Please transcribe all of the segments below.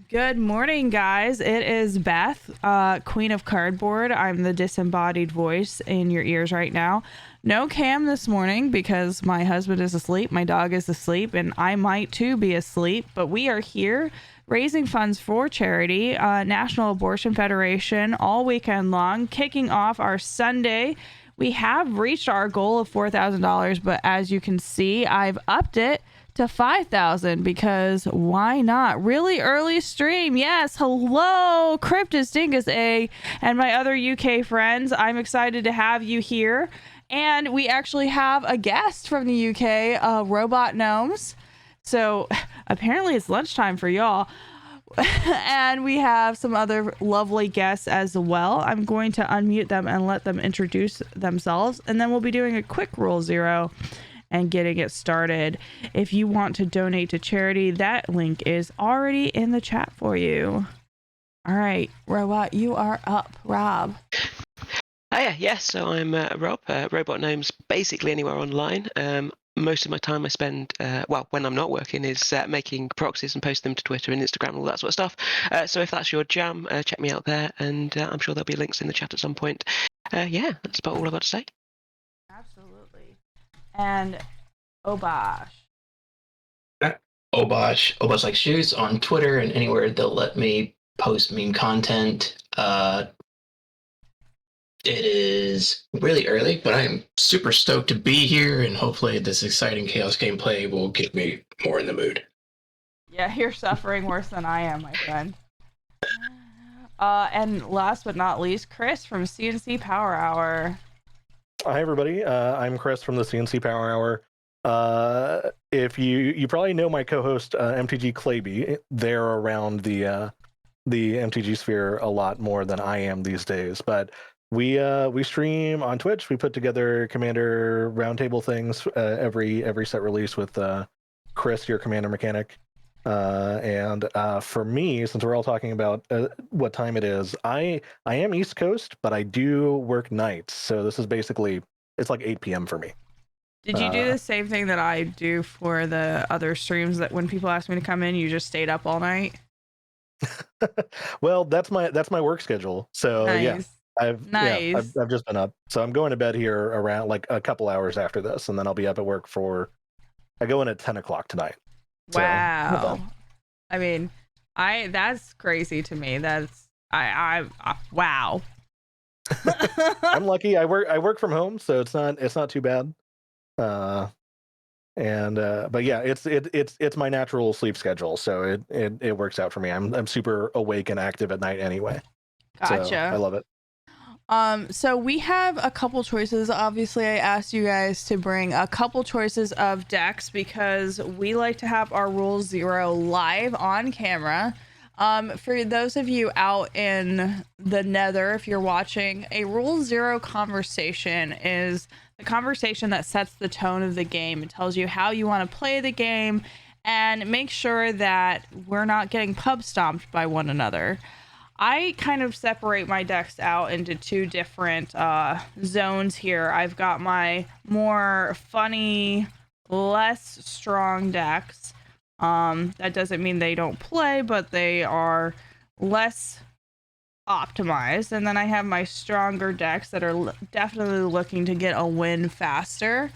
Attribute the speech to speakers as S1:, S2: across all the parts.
S1: Good morning, guys. It is Beth, Queen of Cardboard. I'm the disembodied voice in your ears right now. No Cam this morning because my husband is asleep, my dog is asleep, and I might too be asleep. But we are here raising funds for charity, National Abortion Federation, all weekend long, kicking off our Sunday. We have reached our goal of $4,000, but as you can see, I've upped it to 5,000 because why not? Really early stream. Yes. Hello, Cryptus Dingus A and my other UK friends. I'm excited to have you here. And we actually have a guest from the UK, Robot Gnomes. So apparently it's lunchtime for y'all. And we have some other lovely guests as well. I'm going to unmute them and let them introduce themselves. And then we'll be doing a quick Rule Zero and getting it started. If you want to donate to charity, that link is already in the chat for you. All right, Robot, you are up. Rob.
S2: Yes, so I'm Rob, Robot Gnomes, basically anywhere online. Most of my time I spend, when I'm not working, is making proxies and post them to Twitter and Instagram and all that sort of stuff. So if that's your jam, check me out there, and I'm sure there'll be links in the chat at some point. That's about all I've got to say.
S1: Absolutely. And Obosh.
S3: Obosh like shoes on Twitter and anywhere they'll let me post meme content. It is really early, but I'm super stoked to be here, and hopefully this exciting Chaos gameplay will get me more in the mood.
S1: Yeah, you're suffering worse than I am, my friend. And last but not least, Chris from CNC Power Hour.
S4: Hi, everybody. I'm Chris from the CNC Power Hour. If you probably know my co-host, MTG Claby, they're around the MTG sphere a lot more than I am these days, but we stream on Twitch. We put together Commander roundtable things every set release with Chris, your Commander mechanic. And for me, since we're all talking about what time it is, I am East Coast, but I do work nights. So this is basically, it's like 8 p.m. for me.
S1: Did you do the same thing that I do for the other streams, that when people ask me to come in, you just stayed up all night?
S4: Well, that's my work schedule. So
S1: nice.
S4: Yeah. I've just been up. So I'm going to bed here around like a couple hours after this, and then I'll be up at work I go in at 10 o'clock tonight.
S1: Wow. So, I mean, that's crazy to me. That's wow.
S4: I'm lucky. I work from home, so it's not too bad. But yeah, it's my natural sleep schedule, so it works out for me. I'm super awake and active at night anyway.
S1: Gotcha.
S4: So I love it.
S1: So we have a couple choices. Obviously, I asked you guys to bring a couple choices of decks because we like to have our Rule Zero live on camera. For those of you out in the nether, if you're watching, a Rule Zero conversation is the conversation that sets the tone of the game. It tells you how you want to play the game and make sure that we're not getting pub stomped by one another. I kind of separate my decks out into two different zones here. I've got my more funny, less strong decks. That doesn't mean they don't play, but they are less optimized. And then I have my stronger decks that are definitely looking to get a win faster.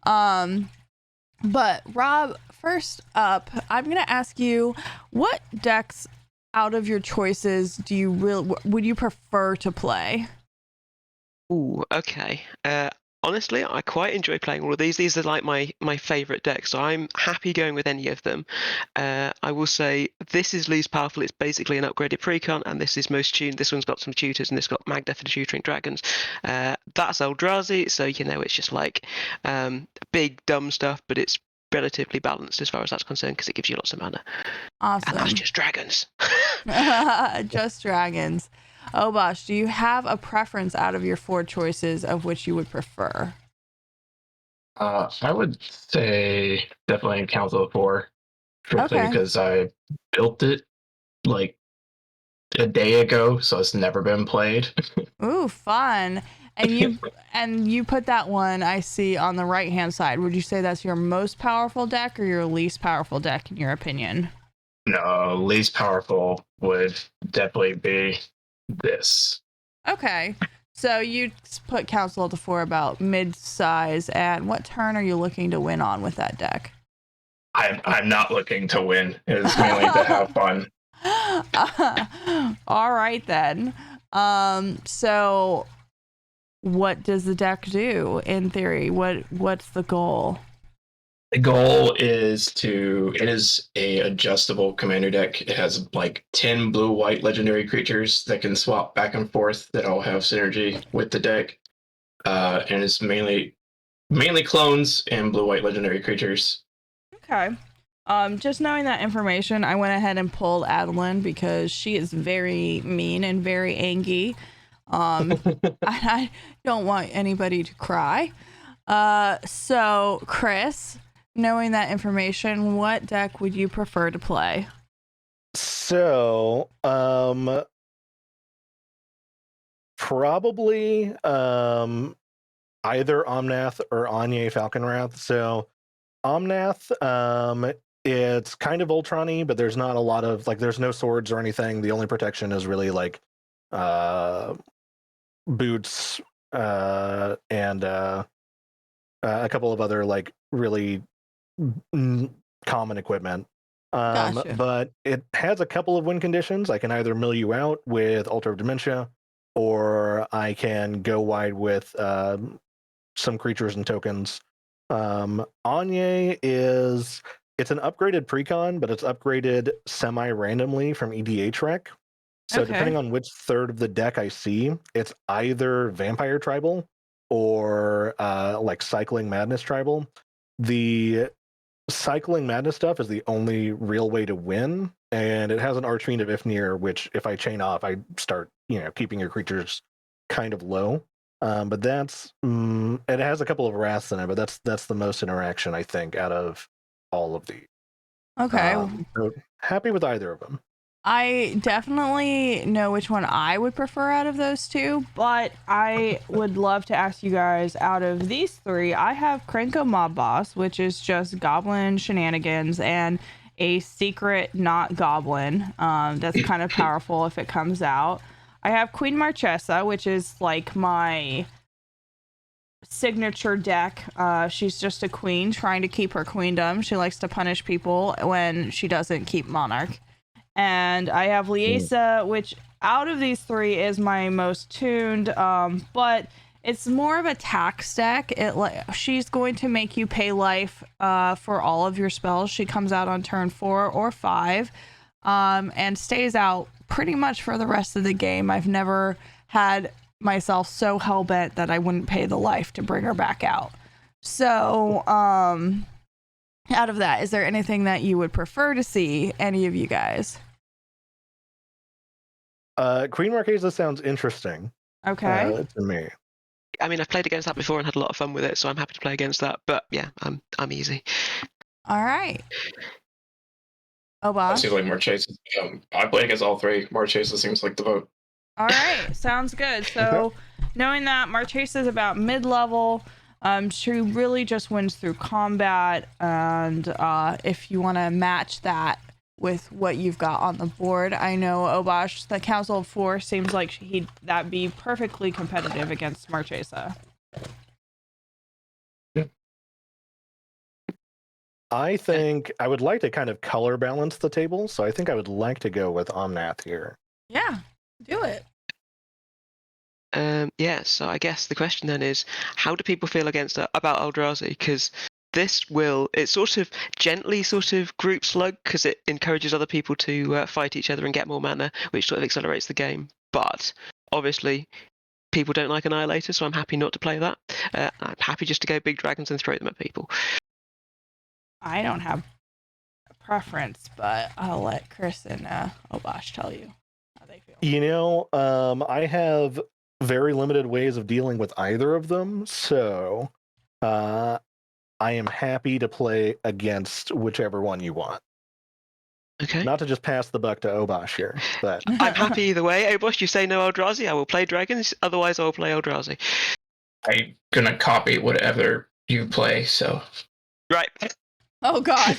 S1: But Rob, first up, I'm going to ask you, what decks out of your choices would you prefer to play?
S2: Ooh, okay. Honestly, I quite enjoy playing all of these. These are like my favorite decks, so I'm happy going with any of them. I will say this is least powerful. It's basically an upgraded precon, and this is most tuned. This one's got some tutors, and this got Magda for the tutoring dragons. That's Eldrazi, so it's just like big dumb stuff, but it's relatively balanced as far as that's concerned because it gives you lots of mana.
S1: Awesome.
S2: And that's just dragons.
S1: Just dragons. Obosh, do you have a preference out of your four choices of which you would prefer?
S3: I would say definitely Council of Four, strictly because I built it like a day ago, so it's never been played.
S1: Ooh, fun. And you put that one I see on the right hand side. Would you say that's your most powerful deck or your least powerful deck in your opinion?
S3: No, least powerful would definitely be this.
S1: Okay. So you put Council to 4 about mid-size, and what turn are you looking to win on with that deck?
S3: I'm not looking to win. It's mainly to have fun.
S1: All right then. So what does the deck do in theory? What's the goal?
S3: The goal is it is a adjustable commander deck. It has like 10 blue-white legendary creatures that can swap back and forth that all have synergy with the deck. And it's mainly clones and blue-white legendary creatures.
S1: Okay. Just knowing that information, I went ahead and pulled Adeline because she is very mean and very angry. I don't want anybody to cry. So Chris, knowing that information, what deck would you prefer to play?
S4: So, probably either Omnath or Anya Falconwrath. So, Omnath, it's kind of Ultron-y, but there's not a lot of there's no swords or anything. The only protection is really boots and a couple of other really common equipment.
S1: Gotcha.
S4: But it has a couple of win conditions. I can either mill you out with Altar of Dementia, or I can go wide with some creatures and tokens. Anye it's an upgraded precon, but it's upgraded semi-randomly from EDH rec. So
S1: Okay.
S4: depending on which third of the deck I see, it's either Vampire Tribal or Cycling Madness Tribal. The Cycling Madness stuff is the only real way to win, and it has an Archfiend of Ifnir, which if I chain off, I start keeping your creatures kind of low. But that's it has a couple of wraths in it, but that's the most interaction I think out of all of these.
S1: Okay.
S4: So happy with either of them.
S1: I definitely know which one I would prefer out of those two, but I would love to ask you guys, out of these three, I have Krenko Mob Boss, which is just goblin shenanigans and a secret not goblin. That's kind of powerful if it comes out. I have Queen Marchesa, which is like my signature deck. She's just a queen trying to keep her queendom. She likes to punish people when she doesn't keep Monarch. And I have Liesa, which out of these three is my most tuned, but it's more of a tax deck. She's going to make you pay life for all of your spells. She comes out on turn 4 or 5 and stays out pretty much for the rest of the game. I've never had myself so hell-bent that I wouldn't pay the life to bring her back out. So, out of that, is there anything that you would prefer to see, any of you guys?
S4: Queen Marchesa sounds interesting.
S1: Okay.
S4: To me.
S2: I mean, I've played against that before and had a lot of fun with it, so I'm happy to play against that. But yeah, I'm easy.
S1: All right. Bob?
S3: I see like Marchesa. I play against all three. Marchesa seems like the vote.
S1: All right, sounds good. So, knowing that Marchesa is about mid-level, she really just wins through combat, and if you want to match that with what you've got on the board, I know Obosh, the Council of 4, seems like that'd be perfectly competitive against Marchesa.
S3: Yeah.
S4: I think I would like to kind of color balance the table, so I think I would like to go with Omnath here.
S1: Yeah, do it.
S2: Yeah, so I guess the question then is, how do people feel about Eldrazi? Because it sort of gently group slug, because it encourages other people to fight each other and get more mana, which sort of accelerates the game. But obviously, people don't like Annihilator, so I'm happy not to play that. I'm happy just to go big dragons and throw them at people.
S1: I don't have a preference, but I'll let Chris and Obosh tell you how they feel.
S4: I have very limited ways of dealing with either of them, so I am happy to play against whichever one you want.
S2: Okay.
S4: Not to just pass the buck to Obosh here, but
S2: I'm happy either way. Obosh, you say no Eldrazi, I will play dragons. Otherwise, I will play Eldrazi.
S3: I'm gonna copy whatever you play. So
S2: right.
S1: Oh God.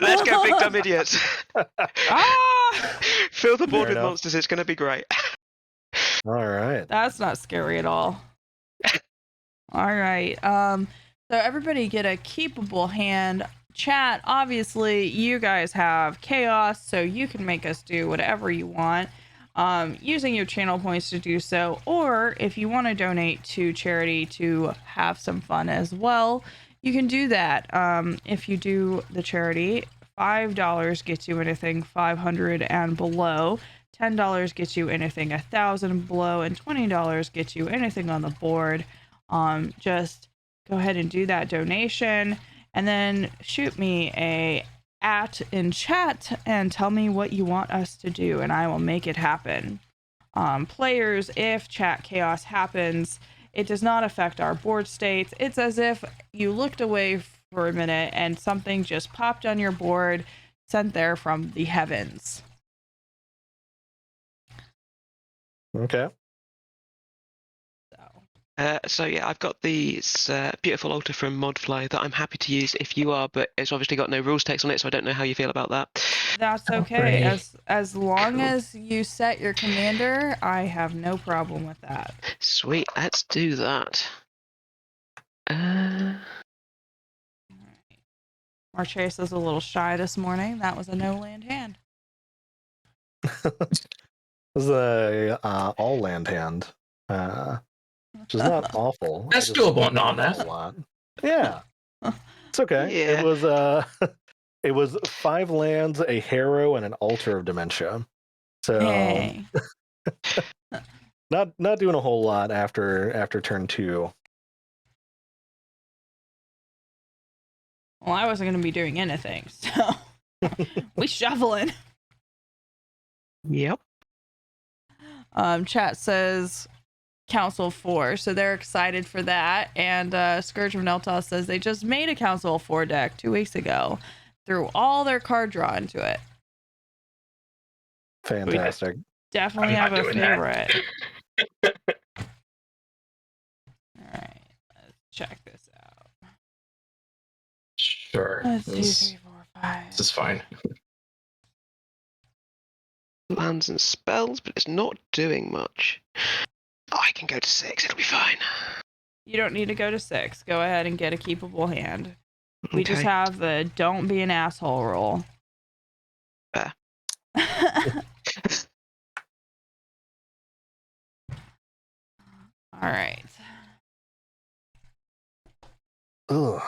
S2: Let's go, big dumb idiots.
S1: Ah!
S2: Fill the board
S4: Fair
S2: with
S4: enough.
S2: monsters. It's going to be great.
S4: All right.
S1: That's not scary at all. All right. So everybody get a keepable hand. Chat, obviously, you guys have chaos, so you can make us do whatever you want. Using your channel points to do so, or if you want to donate to charity to have some fun as well, you can do that. If you do the charity, $5 gets you anything 500 and below. $10 gets you anything 1,000 below, and $20 gets you anything on the board. Just go ahead and do that donation, and then shoot me a @ in chat and tell me what you want us to do, and I will make it happen. Players, if chat chaos happens, it does not affect our board states. It's as if you looked away for a minute and something just popped on your board, sent there from the heavens.
S4: Okay.
S2: So yeah, I've got this beautiful altar from Modfly that I'm happy to use if you are, but it's obviously got no rules text on it, so I don't know how you feel about that.
S1: That's okay.
S3: Alrighty.
S1: As long as you set your commander, I have no problem with that.
S2: Sweet, let's do that.
S1: Marchese is a little shy this morning. That was a no land hand.
S4: This is a all land hand, which is not awful.
S3: That's
S4: I just
S3: doable and on
S4: a
S3: that.
S4: lot. Yeah, it's okay.
S2: Yeah.
S4: It was it was 5 lands, a harrow, and an altar of dementia. So
S1: Hey.
S4: not doing a whole lot after turn 2.
S1: Well, I wasn't going to be doing anything, so we shuffling.
S2: Yep.
S1: Chat says Council 4, so they're excited for that. And Scourge of Neltos says they just made a Council 4 deck 2 weeks ago, threw all their card draw into it.
S4: Fantastic.
S1: Definitely
S3: I'm
S1: have
S3: not
S1: a
S3: doing that.
S1: favorite. All right, let's check this out.
S3: Sure.
S1: Let's see,
S3: This
S1: 3, 4, 5.
S3: is fine.
S2: Lands and spells, but it's not doing much. I can go to 6, it'll be fine.
S1: You don't need to go to 6. Go ahead and get a keepable hand. We just
S2: Okay.
S1: have the don't be an asshole rule.
S2: Fair.
S1: All right.
S4: Ugh.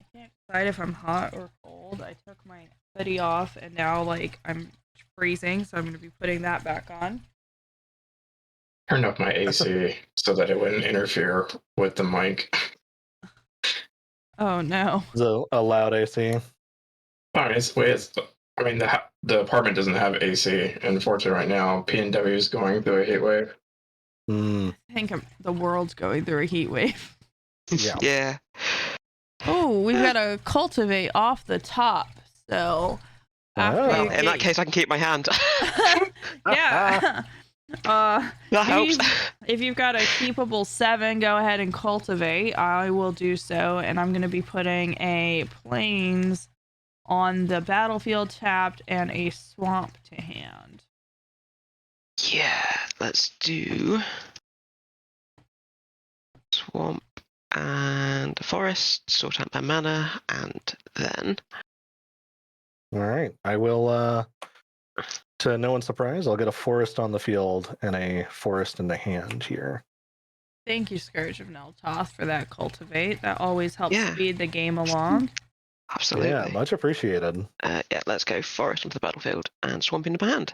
S1: I can't decide if I'm hot or cold. I took my hoodie off and now like I'm freezing, so I'm going to be putting that back on.
S3: Turned up my AC so that it wouldn't interfere with the mic.
S1: Oh no.
S4: It's a loud AC.
S3: I mean, the apartment doesn't have AC. Unfortunately, right now, PNW is going through a heat wave.
S4: Mm,
S1: I think the world's going through a heat wave.
S4: yeah.
S2: Yeah.
S1: Oh, we've got to cultivate off the top. So after
S4: Oh.
S2: Well,
S1: you
S2: in that
S1: get-
S2: case, I can keep my hand.
S1: yeah.
S2: That helps.
S1: If you've got a keepable 7, go ahead and cultivate. I will do so, and I'm going to be putting a plains on the battlefield tapped and a swamp to hand.
S2: Yeah, let's do swamp and the forest, sort out my mana, and then
S4: All right. I will, to no one's surprise, I'll get a forest on the field and a forest in the hand here.
S1: Thank you, Scourge of Neltoth, for that cultivate. That always helps
S2: Yeah.
S1: speed the game along.
S2: absolutely.
S4: Yeah, much appreciated.
S2: Yeah, let's go forest onto the battlefield and swamp into my hand.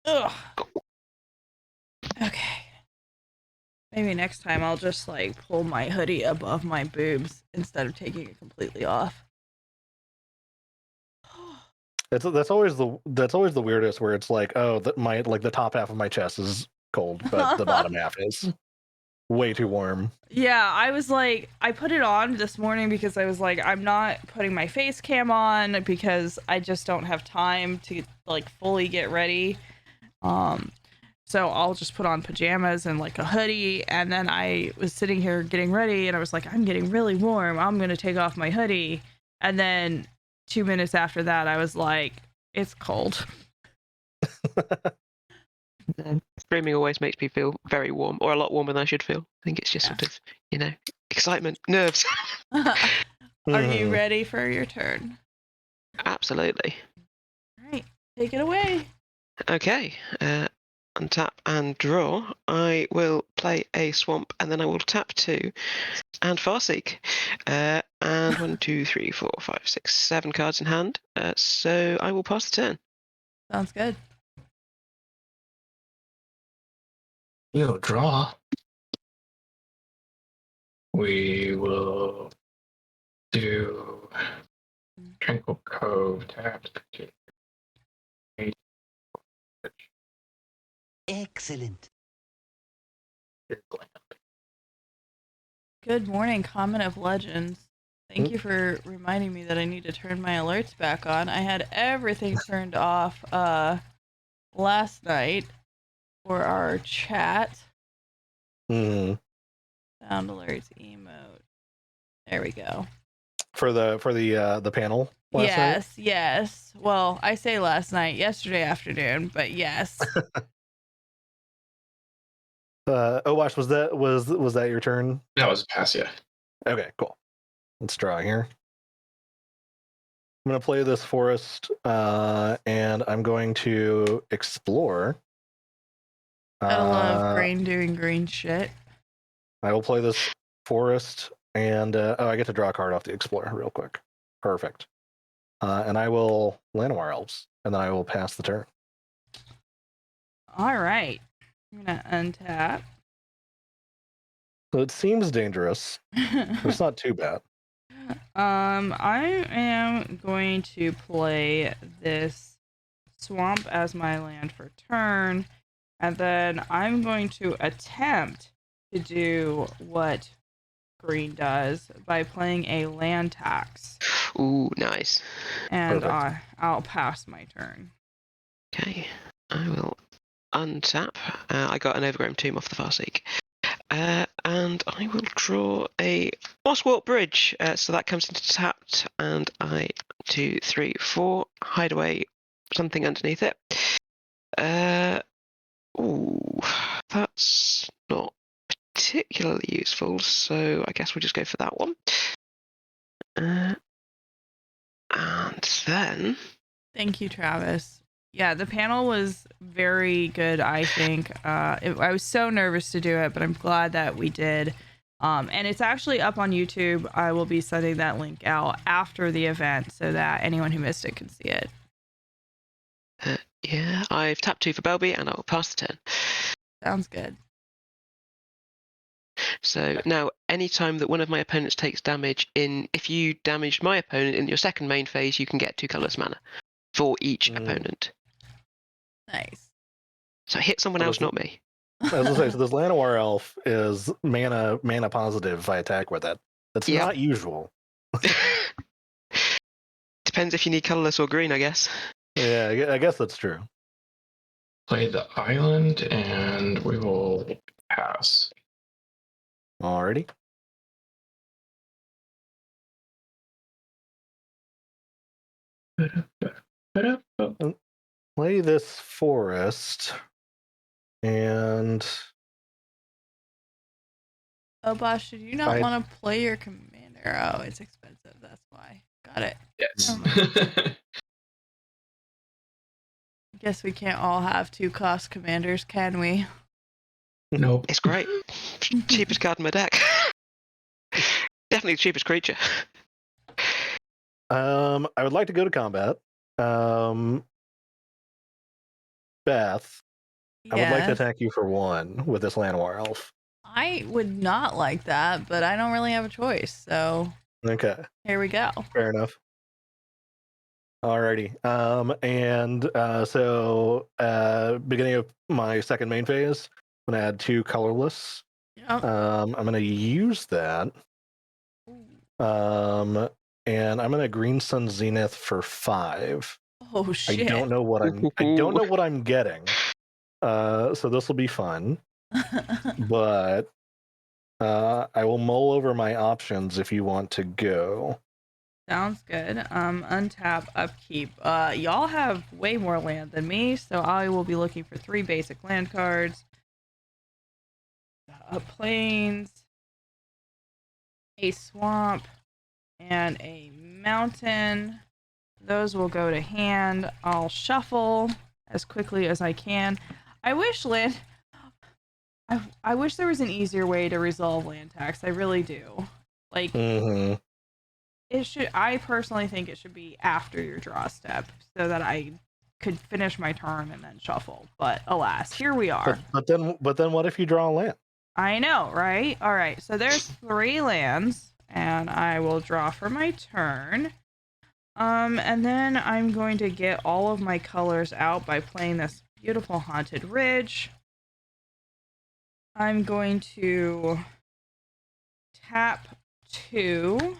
S1: Ugh. Okay. Maybe next time I'll just like pull my hoodie above my boobs instead of taking it completely off.
S4: That's always the weirdest, where it's like, oh, my the top half of my chest is cold, but the bottom half is. way too warm.
S1: Yeah, I was like, I put it on this morning because I was like, I'm not putting my face cam on because I just don't have time to like fully get ready. So I'll just put on pajamas and like a hoodie, and then I was sitting here getting ready and I was like, I'm getting really warm. I'm going to take off my hoodie. And then 2 minutes after that I was like, it's cold.
S2: Streaming always makes me feel very warm, or a lot warmer than I should feel. I think it's just sort of, excitement, nerves.
S1: Are you ready for your turn?
S2: Absolutely.
S1: All right, take it away.
S2: Okay. Untap and draw. I will play a swamp, and then I will tap 2 and Farseek. And 1, 2, 3, 4, 5, 6, 7 cards in hand. So I will pass the turn.
S1: Sounds good.
S3: We'll draw. We will do Tranquil Cove tapped.
S5: Excellent.
S1: Good morning, Comment of Legends. Thank you for reminding me that I need to turn my alerts back on. I had everything turned off last night for our chat. Sound alerts emote. There we go.
S4: For the panel last night?
S1: Yes. Well, I say last night, yesterday afternoon, but yes.
S4: Owash, was that your turn?
S3: That was pass, yeah.
S4: Okay, cool. Let's draw here. I'm going to play this forest, and I'm going to explore.
S1: I love green doing green shit.
S4: I will play this forest, and I get to draw a card off the explorer real quick. Perfect. And I will Llanowar Elves, and then I will pass the turn.
S1: All right. I'm going to untap.
S4: So it seems dangerous. But it's not too bad.
S1: I am going to play this swamp as my land for turn, and then I'm going to attempt to do what green does by playing a land tax.
S2: Ooh, nice.
S1: And I'll pass my turn.
S2: Okay, I will untap. I got an Overgrown Tomb off the Farseek. And I will draw a Mosswort Bridge. So that comes into tapped, and 2, 3, 4, hide away something underneath it. Ooh, that's not particularly useful, so I guess we'll just go for that one. And then...
S1: Thank you, Travis. Yeah, the panel was very good, I think. I was so nervous to do it, but I'm glad that we did. And it's actually up on YouTube. I will be sending that link out after the event so that anyone who missed it can see it.
S2: Yeah, I've tapped 2 for Belby, and I'll pass the turn.
S1: Sounds good.
S2: So now, anytime that one of my opponents takes damage if you damaged my opponent in your second main phase, you can get 2 colorless mana for each opponent.
S1: Nice.
S2: So hit someone else, not me.
S4: I was gonna say, so this Llanowar Elf is mana positive if I attack with it. That's not usual.
S2: Depends if you need colorless or green, I guess.
S4: Yeah, I guess that's true.
S3: Play the island, and we will pass.
S4: Alrighty. Play this forest, and
S1: Oh, Bosh, did you not want to play your commander? Oh, it's expensive. That's why. Got it.
S3: Yes.
S1: I guess we can't all have 2 cost commanders, can we?
S3: Nope.
S2: It's great. Cheapest card in my deck. Definitely the cheapest creature.
S4: I would like to go to combat. Beth, I would like to attack you for 1 with this Llanowar Elf.
S1: I would not like that, but I don't really have a choice, so...
S4: Okay.
S1: Here we go.
S4: Fair enough. Alrighty. So beginning of my second main phase, I'm going to add 2 colorless
S1: Yep.
S4: I'm gonna use that. And I'm gonna Green Sun Zenith for 5.
S1: Oh shit.
S4: I don't know what I'm getting. So this will be fun. But I will mull over my options if you want to go.
S1: Sounds good. Untap, upkeep. Y'all have way more land than me, so I will be looking for 3 basic land cards. Plains, a swamp, and a mountain. Those will go to hand. I'll shuffle as quickly as I can. I wish land. I wish there was an easier way to resolve land tax. I really do. Like, it should. I personally think it should be after your draw step, so that I could finish my turn and then shuffle. But alas, here we are.
S4: But then what if you draw a land?
S1: I know, right? All right. So there's 3 lands, and I will draw for my turn. And then I'm going to get all of my colors out by playing this beautiful Haunted Ridge. I'm going to tap 2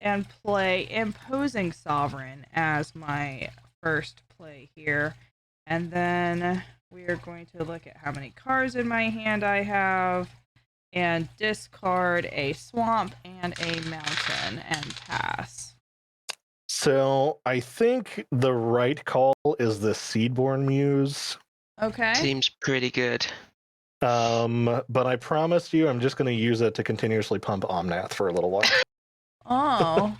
S1: and play Imposing Sovereign as my first play here. And then we are going to look at how many cards in my hand I have and discard a swamp and a mountain and pass.
S4: So I think the right call is the Seedborn Muse.
S1: Okay.
S2: Seems pretty good.
S4: But I promise you, I'm just going to use it to continuously pump Omnath for a little while.
S1: Oh,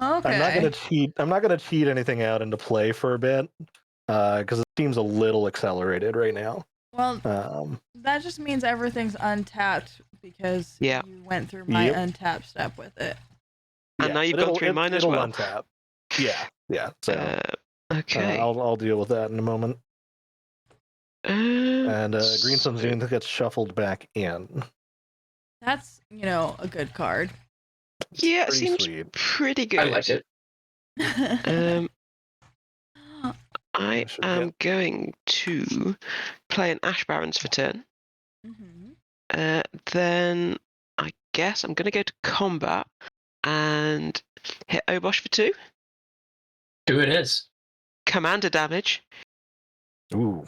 S1: okay.
S4: I'm not going to cheat anything out into play for a bit, because it seems a little accelerated right now.
S1: Well, that just means everything's untapped because you went through my untap step with it.
S2: And now you've gone through mine as well.
S4: Untap. Yeah. So
S2: okay.
S4: I'll deal with that in a moment. And Green Sun Zenith gets shuffled back in.
S1: That's, a good card.
S2: Yeah, it seems
S4: sweet.
S2: pretty good.
S3: I like it.
S2: I am going to play an Ash Barrens for turn.
S1: Mm-hmm.
S2: Then I guess I'm going to go to combat and hit Obosh for 2.
S3: 2 it is.
S2: Commander damage.
S4: Ooh.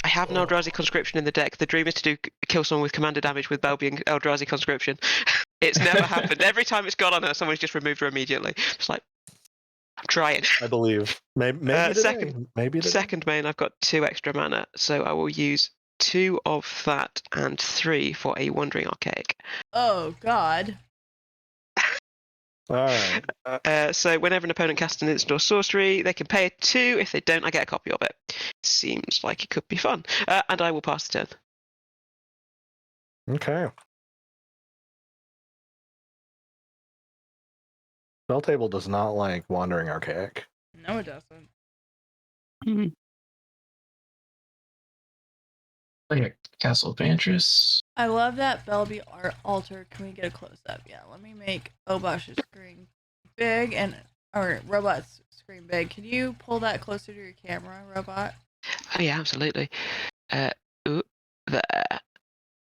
S2: I have an Eldrazi Conscription in the deck. The dream is to kill someone with commander damage with Belbian Eldrazi Conscription. It's never happened. Every time it's gone on her, someone's just removed her immediately. Just like, I'm trying.
S4: I believe. Maybe today. Maybe today.
S2: Second main, I've got 2 extra mana, so I will use 2 of that and 3 for a Wandering Archaic.
S1: Oh, God.
S4: All right.
S2: So whenever an opponent casts an instant or sorcery, they can pay a 2. If they don't, I get a copy of it. Seems like it could be fun. And I will pass the turn.
S4: Okay. Spell table does not like Wandering Archaic.
S1: No, it doesn't.
S2: Mm-hmm.
S3: Like a Castle of Vantress.
S1: I love that Belby art altar. Can we get a close up? Yeah, let me make Obosh's screen big or Robot's screen big. Can you pull that closer to your camera, Robot?
S2: Oh yeah, absolutely. There.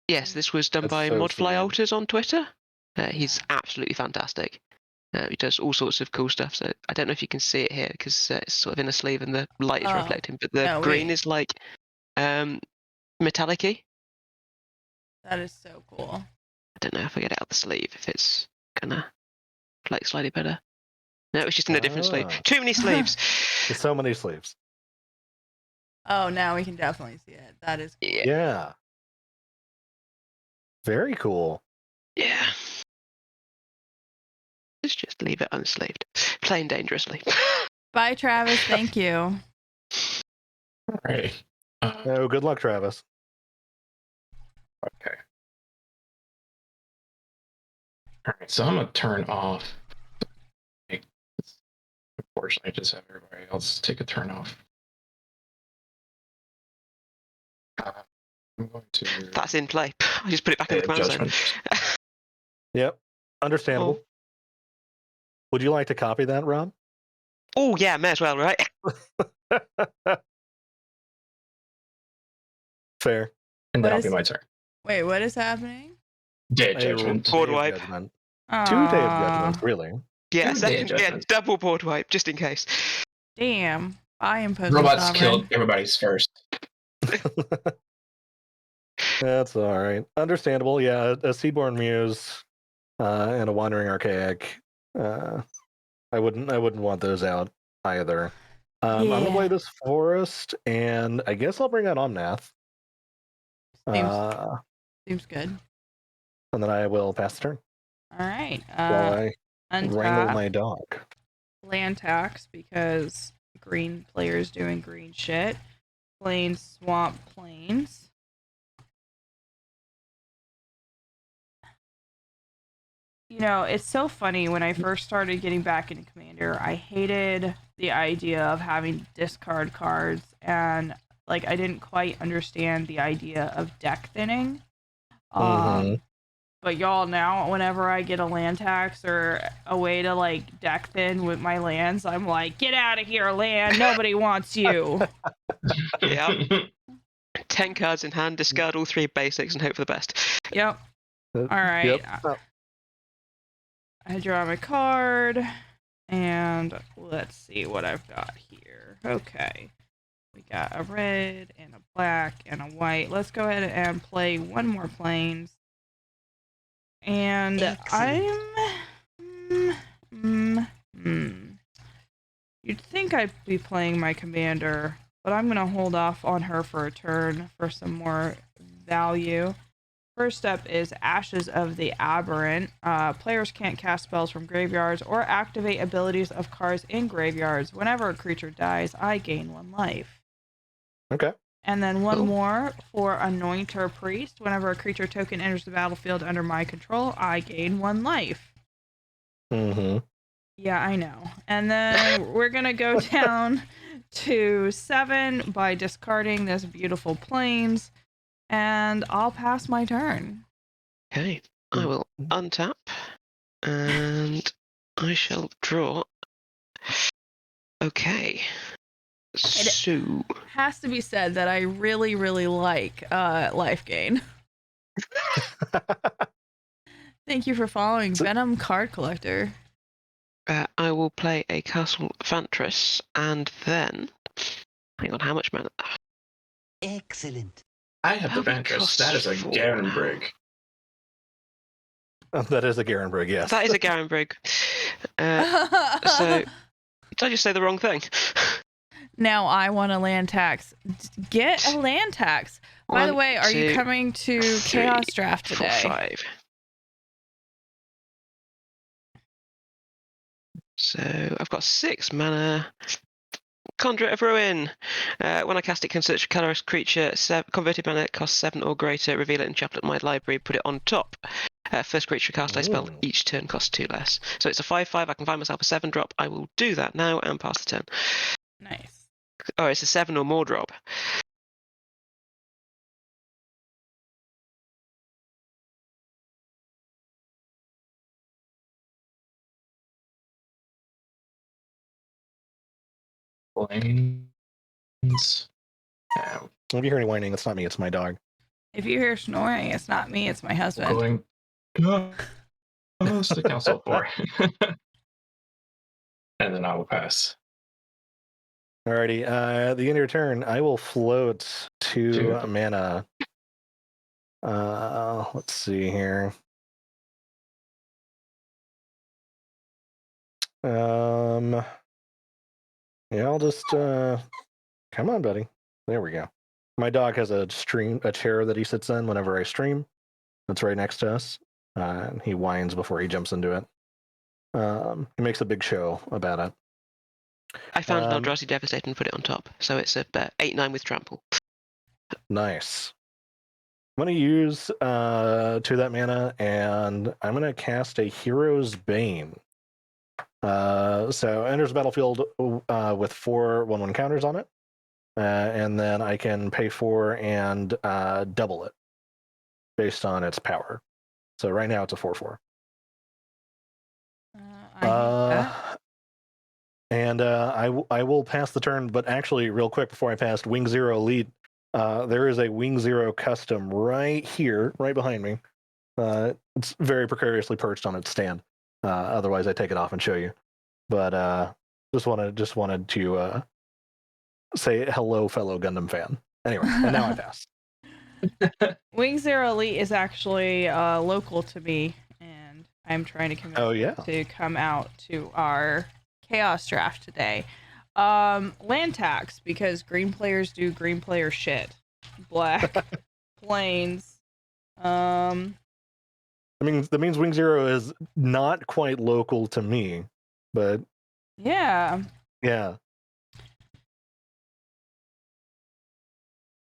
S2: Yes, this was done by
S4: so
S2: Modfly
S4: sweet.
S2: Alters on Twitter. He's absolutely fantastic. He does all sorts of cool stuff. So I don't know if you can see it here because it's sort of in a sleeve and the light is reflecting. But the green is like metallic-y.
S1: That is so cool.
S2: I don't know if I get it out the sleeve if it's gonna reflect slightly better. No, it's just in a different sleeve. Too many sleeves.
S4: There's so many sleeves.
S1: Oh, now we can definitely see it. That is cool.
S4: Yeah. Very cool.
S2: Yeah. Let's just leave it unsleeved. Playing dangerously.
S1: Bye, Travis. Thank you.
S3: All right.
S4: Oh, good luck, Travis.
S3: Okay. All right, so I'm gonna turn off. Unfortunately, I just have everybody else take a turn off. I'm going to.
S2: That's in play. I just put it back in the command zone.
S4: Yep. Understandable.
S2: Oh.
S4: Would you like to copy that, Rob?
S2: Oh yeah, may as well, right?
S4: Fair.
S3: And that'll be my turn.
S1: Wait, what is happening?
S3: Day of
S4: a
S3: Judgment.
S4: day
S2: Board
S4: of
S2: wipe.
S4: judgment. 2 day of judgment, really.
S2: Yeah,
S3: Good
S2: second,
S3: day,
S2: yeah,
S3: Judgment.
S2: double board wipe, just in case.
S1: Damn. I imposing
S3: Robots
S1: sovereign.
S3: killed everybody's first.
S4: That's all right. Understandable. Yeah, a Seaborn Muse and a Wandering Archaic. I wouldn't want those out either. I'm gonna play this Forest, and I guess I'll bring out Omnath.
S1: Seems good.
S4: And then I will pass the turn.
S1: All right.
S4: While I wrangle
S1: Untap
S4: my dog.
S1: land tax because green players doing green shit. Plains, swamp, plains. You know, it's so funny. When I first started getting back into Commander, I hated the idea of having to discard cards, and like I didn't quite understand the idea of deck thinning. But y'all, now whenever I get a land tax or a way to like deck thin with my lands, I'm like, get out of here, land. Nobody wants you.
S2: Yeah. 10 cards in hand, discard all 3 basics, and hope for the best.
S1: Yep. All right.
S4: Yep.
S1: I draw my card, and let's see what I've got here. Okay. We got a red and a black and a white. Let's go ahead and play one more plains. And You'd think I'd be playing my commander, but I'm gonna hold off on her for a turn for some more value. First up is Ashes of the Aberrant. Players can't cast spells from graveyards or activate abilities of cards in graveyards. Whenever a creature dies, I gain 1 life.
S4: Okay.
S1: And then one more for Anointer Priest. Whenever a creature token enters the battlefield under my control, I gain 1 life. Yeah, I know. And then we're going to go down to 7 by discarding this beautiful plains. And I'll pass my turn.
S2: Okay, I will untap, and I shall draw. Okay. So
S1: has to be said that I really, really like life gain. Thank you for following Venom Card Collector.
S2: I will play a Castle Vantress, and then hang on, how much mana?
S5: Excellent.
S3: I have the Vantress. That is a Garen Brig.
S4: That is a Garen Brig, yes.
S2: That is a Garen Brig. So did I just say the wrong thing?
S1: Now I want a land tax. Get a land tax. By the way, are you coming to Chaos Draft today?
S2: 4, 5. So I've got 6 mana. Conduit of Ruin. When I cast it, can search a colorless creature. Converted mana costs 7 or greater. Reveal it in Chaplet my library. Put it on top. First creature cast I spell each turn costs 2 less. So it's a 5/5. I can find myself a 7 drop. I will do that now and pass the turn.
S1: Nice.
S2: Oh, it's a 7 or more drop.
S3: Plains.
S4: If you hear any whining, it's not me, it's my dog.
S1: If you hear snoring, it's not me, it's my husband.
S3: Goes to Council 4. And then I will pass.
S4: Alrighty, at the end of your turn, I will float 2 mana. Let's see here. Yeah, I'll just come on, buddy. There we go. My dog has a chair that he sits in whenever I stream. That's right next to us. He whines before he jumps into it. He makes a big show about it.
S2: I found an Eldrazi Devastate and put it on top. So it's a 8/9 with trample. Nice.
S4: I'm going to use 2 of that mana, and I'm going to cast a Hero's Bane. So enters the battlefield with 4 1/1 counters on it. And then I can pay 4 and double it based on its power. So right now it's a 4/4. And I will pass the turn, but actually, real quick before I pass, Wing Zero Elite, there is a Wing Zero custom right here, right behind me. It's very precariously perched on its stand. Otherwise, I take it off and show you. But just wanted to say hello, fellow Gundam fan. Anyway, and now I pass.
S1: Wing Zero Elite is actually local to me, and I'm trying to convince him to come out to our Chaos Draft today. Land tax, because green players do green player shit. Black planes.
S4: That means Wing Zero is not quite local to me, but
S1: yeah.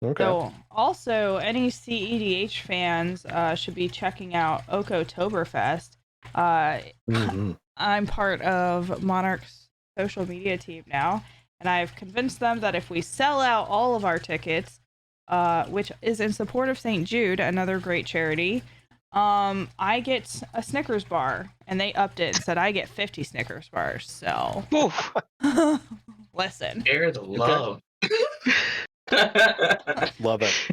S4: Okay.
S1: So, also, any CEDH fans should be checking out Okotoberfest. I'm part of Monarch's social media team now, and I've convinced them that if we sell out all of our tickets, which is in support of St. Jude, another great charity, I get a Snickers bar, and they upped it and said I get 50 Snickers bars. So, listen.
S3: Share the love.
S4: Love it.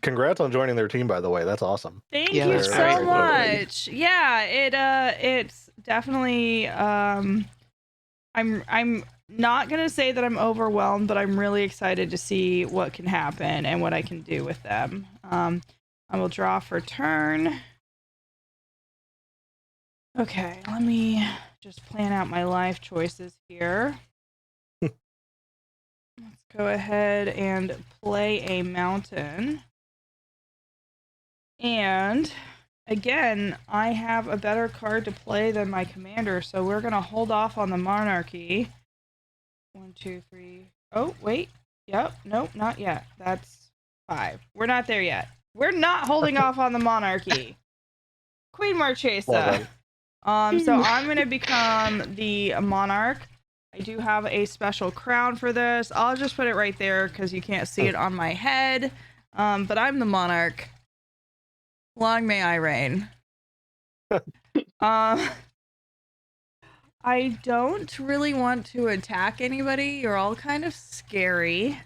S4: Congrats on joining their team, by the way. That's awesome.
S1: Thank you so much. Yeah, it's definitely I'm not gonna say that I'm overwhelmed, but I'm really excited to see what can happen and what I can do with them. I will draw for turn. Okay, let me just plan out my life choices here. Let's go ahead and play a mountain. And again, I have a better card to play than my commander, so we're going to hold off on the monarchy. 1, 2, 3. Oh, wait. Yep. Nope, not yet. That's 5. We're not there yet. We're not holding off on the monarchy. Queen Marchesa. So I'm going to become the monarch. I do have a special crown for this. I'll just put it right there because you can't see it on my head. But I'm the monarch. Long may I reign. I don't really want to attack anybody. You're all kind of scary.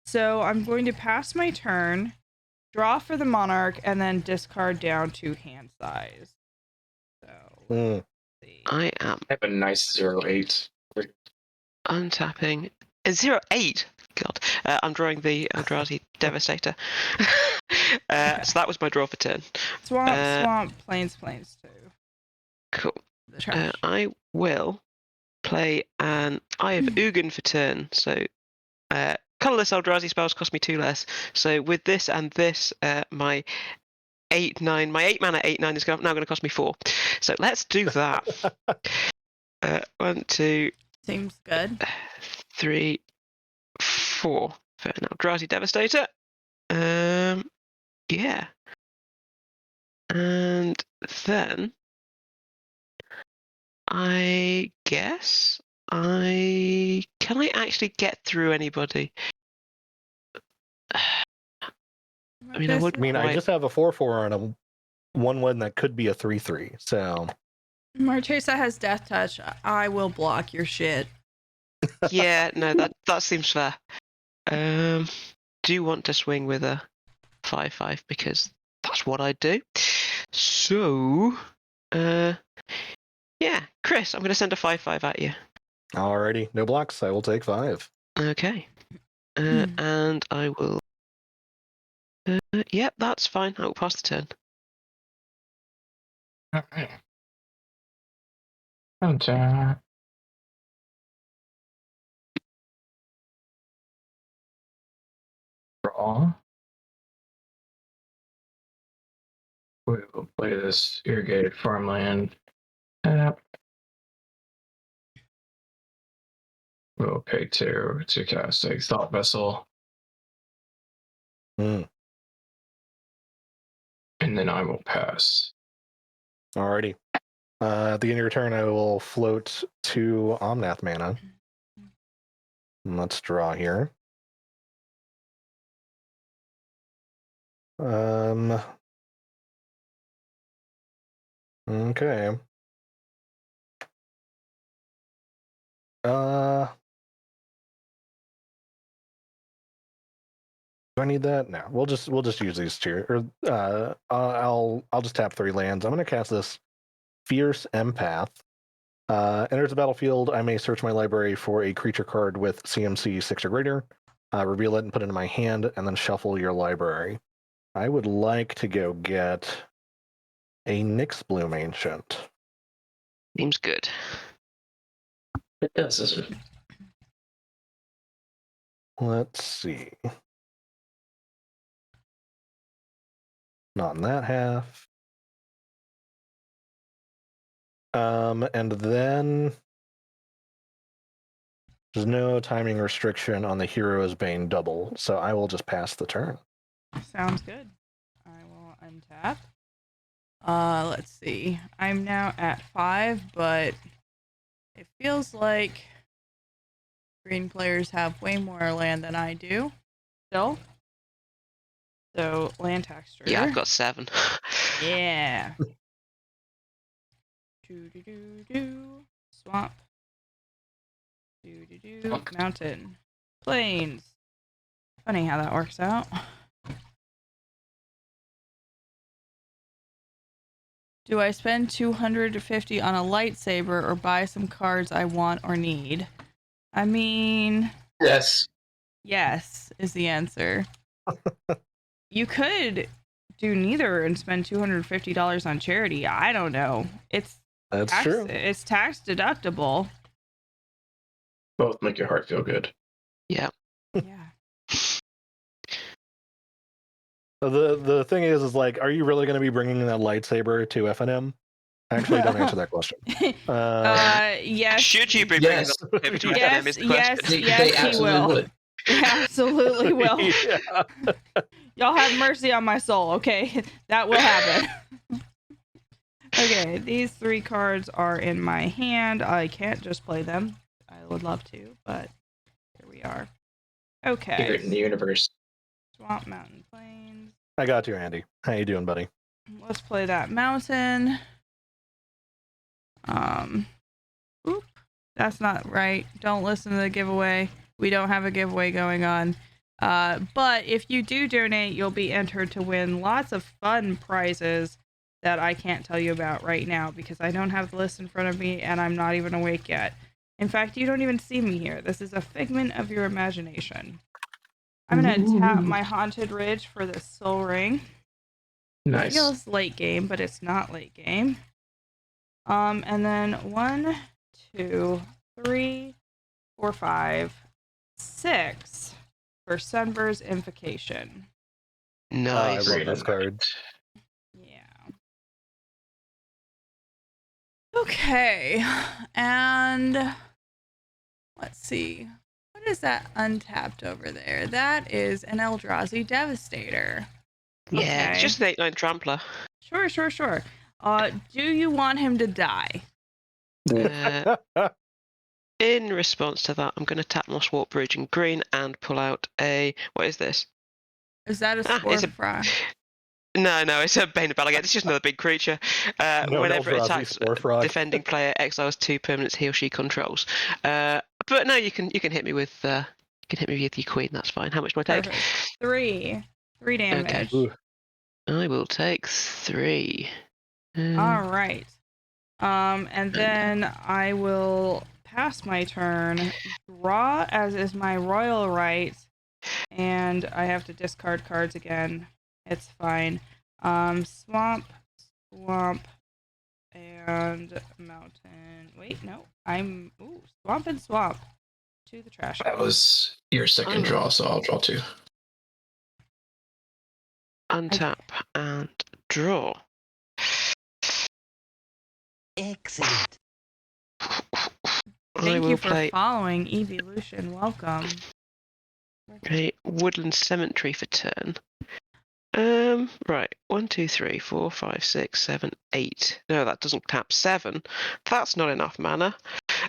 S1: So I'm going to pass my turn, draw for the monarch, and then discard down to hand size. So let's see.
S2: I
S3: have a nice 0/8.
S2: Untapping. 0/8? God. I'm drawing the Eldrazi Devastator.
S1: Okay.
S2: So that was my draw for turn.
S1: Swamp, plains too.
S2: Cool.
S1: The trash.
S2: I will play an Eye of Ugin for turn. So colorless Eldrazi spells cost me 2 less. So with this and this, my 8 mana 8/9 is now going to cost me 4. So let's do that. 1, 2.
S1: Seems good.
S2: 3, 4 for an Eldrazi Devastator. Yeah. And then I guess can I actually get through anybody? I mean,
S4: I just have a 4/4 and a 1/1 that could be a 3/3. So
S1: Marchesa has Death Touch. I will block your shit.
S2: Yeah, no, that seems fair. Do you want to swing with a 5/5 because that's what I do? So, yeah, Chris, I'm going to send a 5/5 at you.
S4: Alrighty, no blocks. I will take 5.
S2: Okay, and I will. Yep, that's fine. I will pass the turn.
S3: Alright. Untap. Draw. We will play this irrigated farmland. Tap. We'll pay 2 to cast a Thought Vessel. And then I will pass.
S4: Alrighty. At the end of your turn, I will float 2 Omnath mana. Let's draw here. Okay. Do I need that? No. We'll just use these two. Or I'll just tap 3 lands. I'm going to cast this Fierce Empath. Enters the battlefield. I may search my library for a creature card with CMC 6 or greater, reveal it and put it in my hand, and then shuffle your library. I would like to go get a Nyx Bloom Ancient.
S2: Seems good.
S3: It does, doesn't it?
S4: Let's see. Not in that half. And then there's no timing restriction on the Hero's Bane double, so I will just pass the turn.
S1: Sounds good. I will untap. Let's see. I'm now at 5, but it feels like green players have way more land than I do still. So, land texture.
S2: Yeah, I've got 7.
S1: Yeah. Do. Swamp. Do. Mountain. Plains. Funny how that works out. Do I spend $250 on a lightsaber or buy some cards I want or need? I mean,
S3: Yes.
S1: yes is the answer. You could do neither and spend $250 on charity. I don't know.
S4: That's true.
S1: It's tax deductible.
S3: Both make your heart feel good.
S2: Yeah.
S1: Yeah.
S4: The thing is like, are you really going to be bringing that lightsaber to FNM? Actually, don't answer that question.
S1: Yes.
S2: Should you be bringing the over to
S1: Yes,
S2: FNM is the question.
S3: They
S1: he
S3: absolutely
S1: will.
S3: would.
S1: He absolutely will.
S4: Yeah.
S1: Y'all have mercy on my soul, okay? That will happen. Okay, these 3 cards are in my hand. I can't just play them. I would love to, but here we are. Okay.
S3: Favorite in the universe.
S1: Swamp, Mountain, Plains.
S4: I got you, Andy. How you doing, buddy?
S1: Let's play that mountain. Oop. That's not right. Don't listen to the giveaway. We don't have a giveaway going on. But if you do donate, you'll be entered to win lots of fun prizes that I can't tell you about right now because I don't have the list in front of me and I'm not even awake yet. In fact, you don't even see me here. This is a figment of your imagination. I'm going to tap my Haunted Ridge for the Soul Ring.
S3: Nice.
S1: It feels late game, but it's not late game. And then 1, 2, 3, 4, 5, 6 for Sunburst Invocation.
S2: Nice.
S4: I love this card.
S1: Yeah. Okay. And let's see. What is that untapped over there? That is an Eldrazi Devastator.
S2: Yeah,
S1: Okay.
S2: it's just an 8/9 trampler.
S1: Sure. Do you want him to die?
S2: In response to that, I'm going to tap Mosswart Bridge in green and pull out a... What is this?
S1: Is that a
S2: it's
S1: Spore Fry?
S2: No, it's a Bane of Balagate. It's just another big creature. Whenever it attacks defending player, exiles 2 permanents he or she controls. But no, you can hit me with your queen. That's fine. How much do I take?
S1: Perfect. 3 damage.
S4: Okay.
S2: I will take 3.
S1: All right. And then I will pass my turn, draw as is my royal right, and I have to discard cards again. It's fine. Swamp, and mountain. Wait, no. Swamp and swamp. To the trash.
S3: That was your second draw, so I'll draw 2.
S2: Untap and draw.
S5: Excellent.
S1: Thank you for following, Evolution. Welcome.
S2: A Woodland Cemetery for turn. Right. 1, 2, 3, 4, 5, 6, 7, 8. No, that doesn't tap 7. That's not enough mana.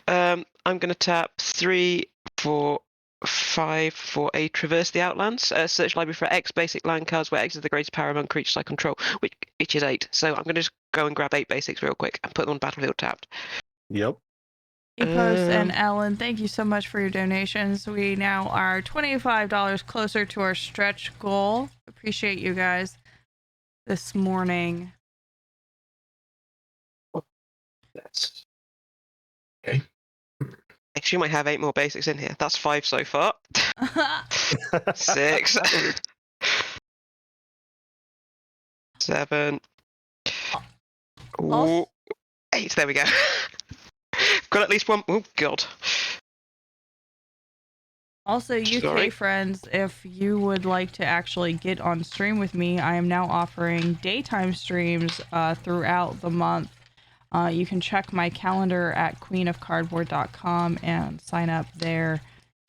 S2: I'm going to tap 3, 4, 5 for a Traverse the Outlands. Search library for X basic land cards where X is the greatest power among creatures I control, which is 8. So I'm going to just go and grab 8 basics real quick and put them on battlefield tapped.
S4: Yep.
S1: Epos and Ellen, thank you so much for your donations. We now are $25 closer to our stretch goal. Appreciate you guys this morning.
S3: That's okay.
S2: Actually, you might have 8 more basics in here. That's 5 so far. 6. 7. Ooh, 8. There we go. Got at least one. Oh, God.
S1: Also, UK
S2: Sorry.
S1: friends, if you would like to actually get on stream with me, I am now offering daytime streams throughout the month. You can check my calendar at queenofcardboard.com and sign up there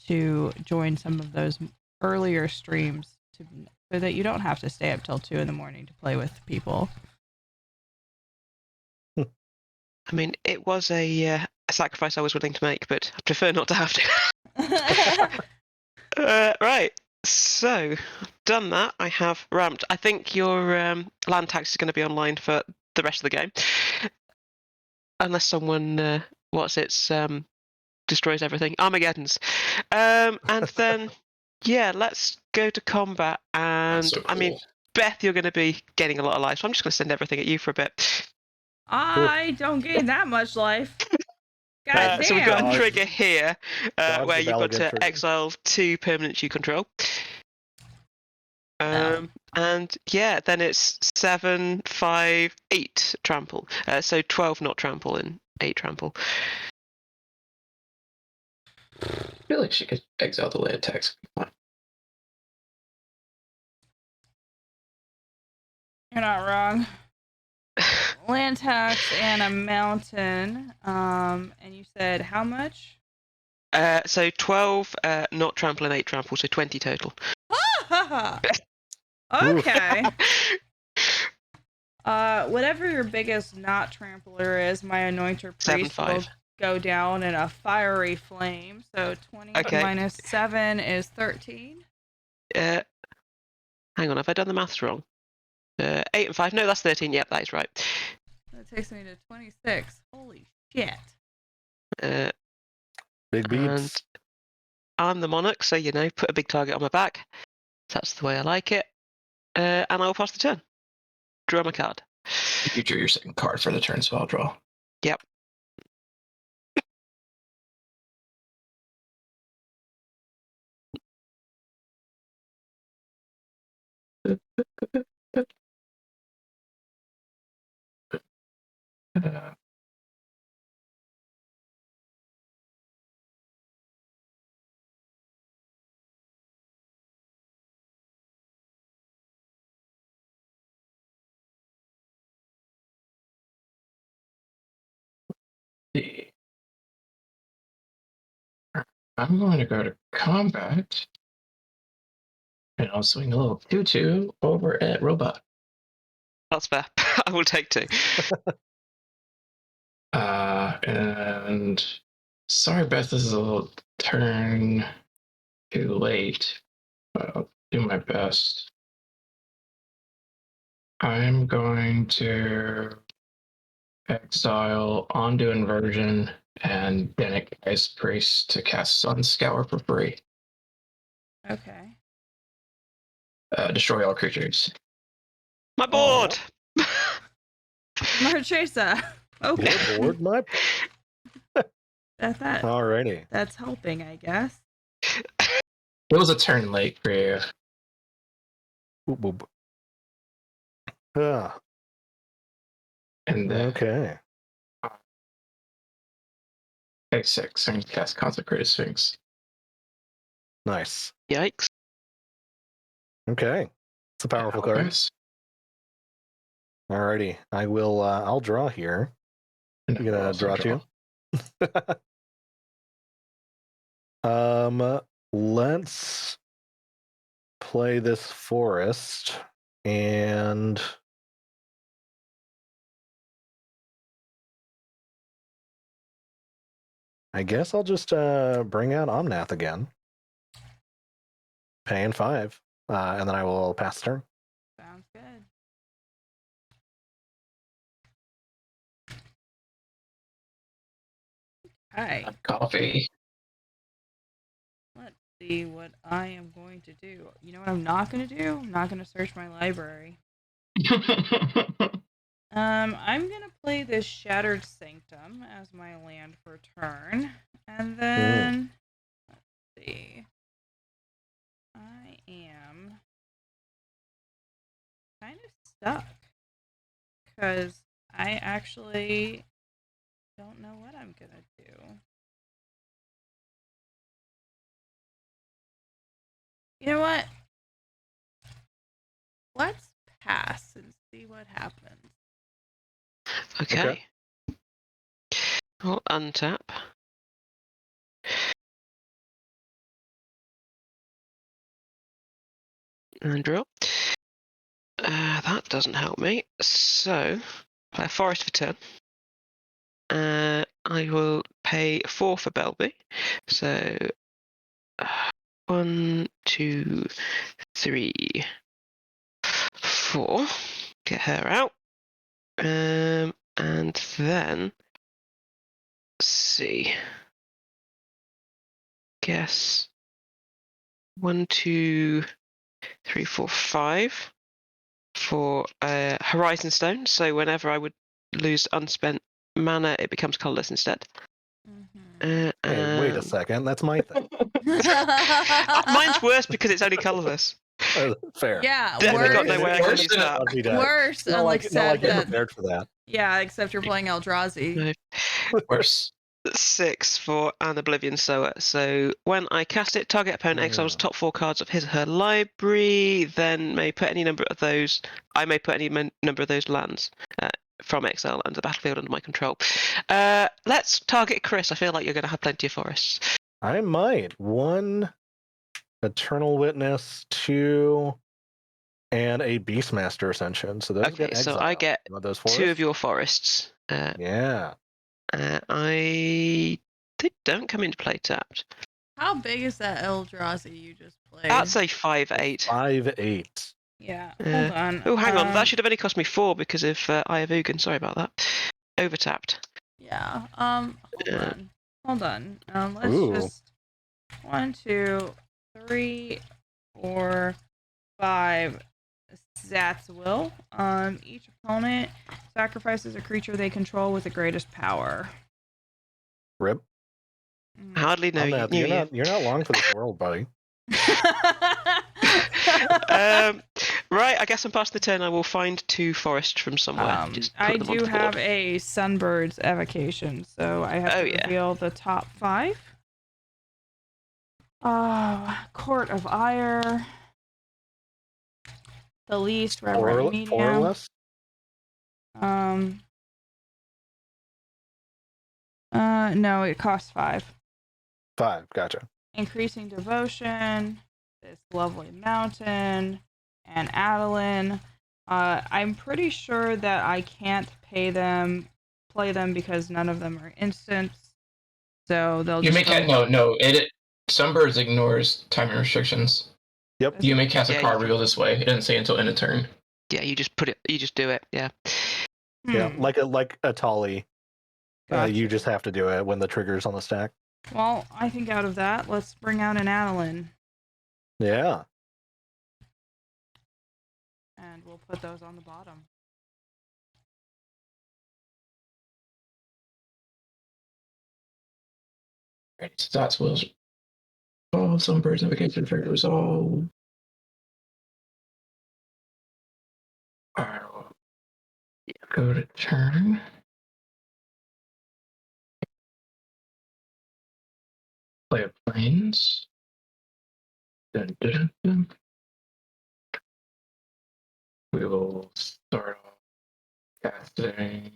S1: to join some of those earlier streams so that you don't have to stay up till 2 in the morning to play with people.
S2: I mean, it was a sacrifice I was willing to make, but I prefer not to have to. Right. So, done that. I have ramped. I think your land tax is going to be online for the rest of the game. Unless someone, destroys everything. Armageddon's. And then, yeah, let's go to combat. And,
S3: So
S2: I mean,
S3: cool.
S2: Beth, you're going to be getting a lot of life, so I'm just going to send everything at you for a bit.
S1: I don't gain that much life. God
S2: So we've got a
S1: damn.
S2: trigger here
S4: Dodge
S2: where
S4: the
S2: you've got
S4: Balagan
S2: to
S4: trigger.
S2: exile 2 permanents you control. And yeah, then it's 7, 5, 8 trample. So 12 not trample and 8 trample.
S3: I feel like she could exile the land tax.
S1: You're not wrong. Land tax and a mountain. And you said how much?
S2: So 12 not trample and 8 trample, so 20 total.
S1: Okay. Whatever your biggest not trampler is, my anointer
S2: 7,
S1: priest
S2: 5.
S1: will go down in a fiery flame. So 20
S2: Okay.
S1: minus 7 is 13.
S2: Hang on, have I done the maths wrong? 8 and 5. No, that's 13. Yep, that is right.
S1: That takes me to 26. Holy shit.
S4: Big beats.
S2: I'm the monarch, so put a big target on my back. That's the way I like it. And I'll pass the turn. Draw my card.
S3: You drew your second card for the turn, so I'll draw.
S2: Yep.
S3: I'm going to go to combat. And I'll swing a little 2/2 over at Robot.
S2: That's fair. I will take 2.
S3: And sorry, Beth, this is a little turn too late, but I'll do my best. I'm going to exile onto Inversion and Denic Ice Priest to cast Sun Scour for free.
S1: Okay.
S3: Destroy all creatures.
S2: My board!
S1: Marchesa. Okay.
S4: Your board, my. Alrighty.
S1: That's helping, I guess.
S3: It was a turn late for you.
S4: Boop, boop.
S3: And
S4: Okay.
S3: A6, I'm going to cast Consecrated Sphinx.
S4: Nice.
S2: Yikes.
S4: Okay. It's a powerful card.
S3: Nice.
S4: Alrighty. I will I'll draw here.
S3: And
S4: You gonna draw too? Let's play this forest and I guess I'll just bring out Omnath again. Paying 5. And then I will pass turn.
S1: Sounds good. Okay.
S3: Coffee.
S1: Let's see what I am going to do. You know what I'm not going to do? I'm not going to search my library. I'm going to play this Shattered Sanctum as my land for turn. And then, let's see. I am kind of stuck. Because I actually don't know what I'm going to do. You know what? Let's pass and see what happens.
S2: Okay. I'll untap. And draw. That doesn't help me. So, play a forest for turn. I will pay 4 for Belby. So, 1, 2, 3, 4. Get her out. And then, let's see. Guess 1, 2, 3, 4, 5 for Horizon Stone. So whenever I would lose unspent mana, it becomes colorless instead.
S1: Mm-hmm.
S4: Hey, wait a second. That's my thing.
S2: Mine's worse because it's only colorless.
S4: Fair.
S1: Yeah,
S2: Definitely got
S1: worse.
S2: no way I can use that.
S1: Worse,
S4: Not like
S1: except
S4: you're
S1: that.
S4: prepared for that.
S1: Yeah, except you're playing Eldrazi.
S2: No.
S3: Worse.
S2: 6 for an Oblivion Sower. So when I cast it, target opponent exiles top 4 cards of his or her library, then may put any number of those. I may put any number of those lands from exile under the battlefield under my control. Let's target Chris. I feel like you're going to have plenty of forests.
S4: I might. 1 Eternal Witness, 2, and a Beastmaster Ascension. So those
S2: Okay,
S4: get
S2: so
S4: exiled.
S2: I get
S4: those
S2: 2
S4: forests?
S2: of your forests.
S4: Yeah.
S2: They don't come into play tapped.
S1: How big is that Eldrazi you just played?
S2: That's a 5/8.
S4: 5/8.
S1: Yeah, hold on.
S2: Oh, hang on. That should have only cost me 4 because of Eye of Ugin. Sorry about that. Overtapped.
S1: Yeah. Hold on. Let's
S4: Ooh.
S1: just 1, 2, 3, 4, 5. Zat's will. Each opponent sacrifices a creature they control with the greatest power.
S4: Rip.
S2: Hardly know you.
S4: You're not long for this world, buddy.
S2: Right, I guess I'm past the turn. I will find 2 forests from somewhere. Just put
S1: I
S2: them
S1: do
S2: onto the
S1: have
S2: board.
S1: a Sunbird's evocation, so I have to reveal the top 5. Court of Ire. The least, Reverend Medium.
S4: 4 or less?
S1: No, it costs 5.
S4: 5, gotcha.
S1: Increasing Devotion, this lovely mountain, and Adeline. I'm pretty sure that I can't play them because none of them are instants. So they'll
S3: You
S1: just
S3: may no. Sunbirds ignores timing restrictions.
S4: Yep.
S3: You may cast a card reveal this way. It doesn't say until end of turn.
S2: Yeah, you just put it. You just do it. Yeah.
S4: Yeah, like a Tali.
S1: Gotcha.
S4: You just have to do it when the trigger's on the stack.
S1: Well, I think out of that, let's bring out an Adeline.
S4: Yeah.
S1: And we'll put those on the bottom.
S3: Right, stats wills. All Sunbirds navigation trigger resolve. Alright, go to turn. Play a planes. Dun, dun, dun, dun. We will start off casting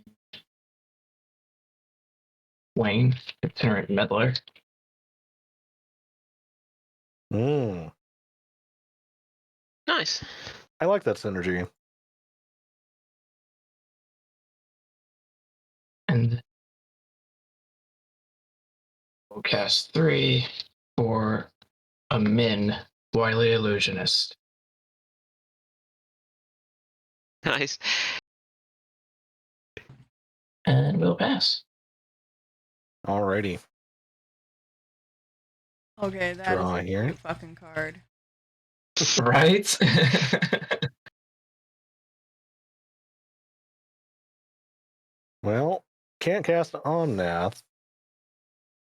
S3: Wayne, Itinerant Meddler.
S2: Nice.
S4: I like that synergy.
S3: And we'll cast 3 for a Min, Wily Illusionist.
S2: Nice.
S3: And we'll pass.
S4: Alrighty.
S1: Okay, that is
S4: Draw
S1: a
S4: here.
S1: cute fucking card.
S3: Right?
S4: Well, can't cast Omnath.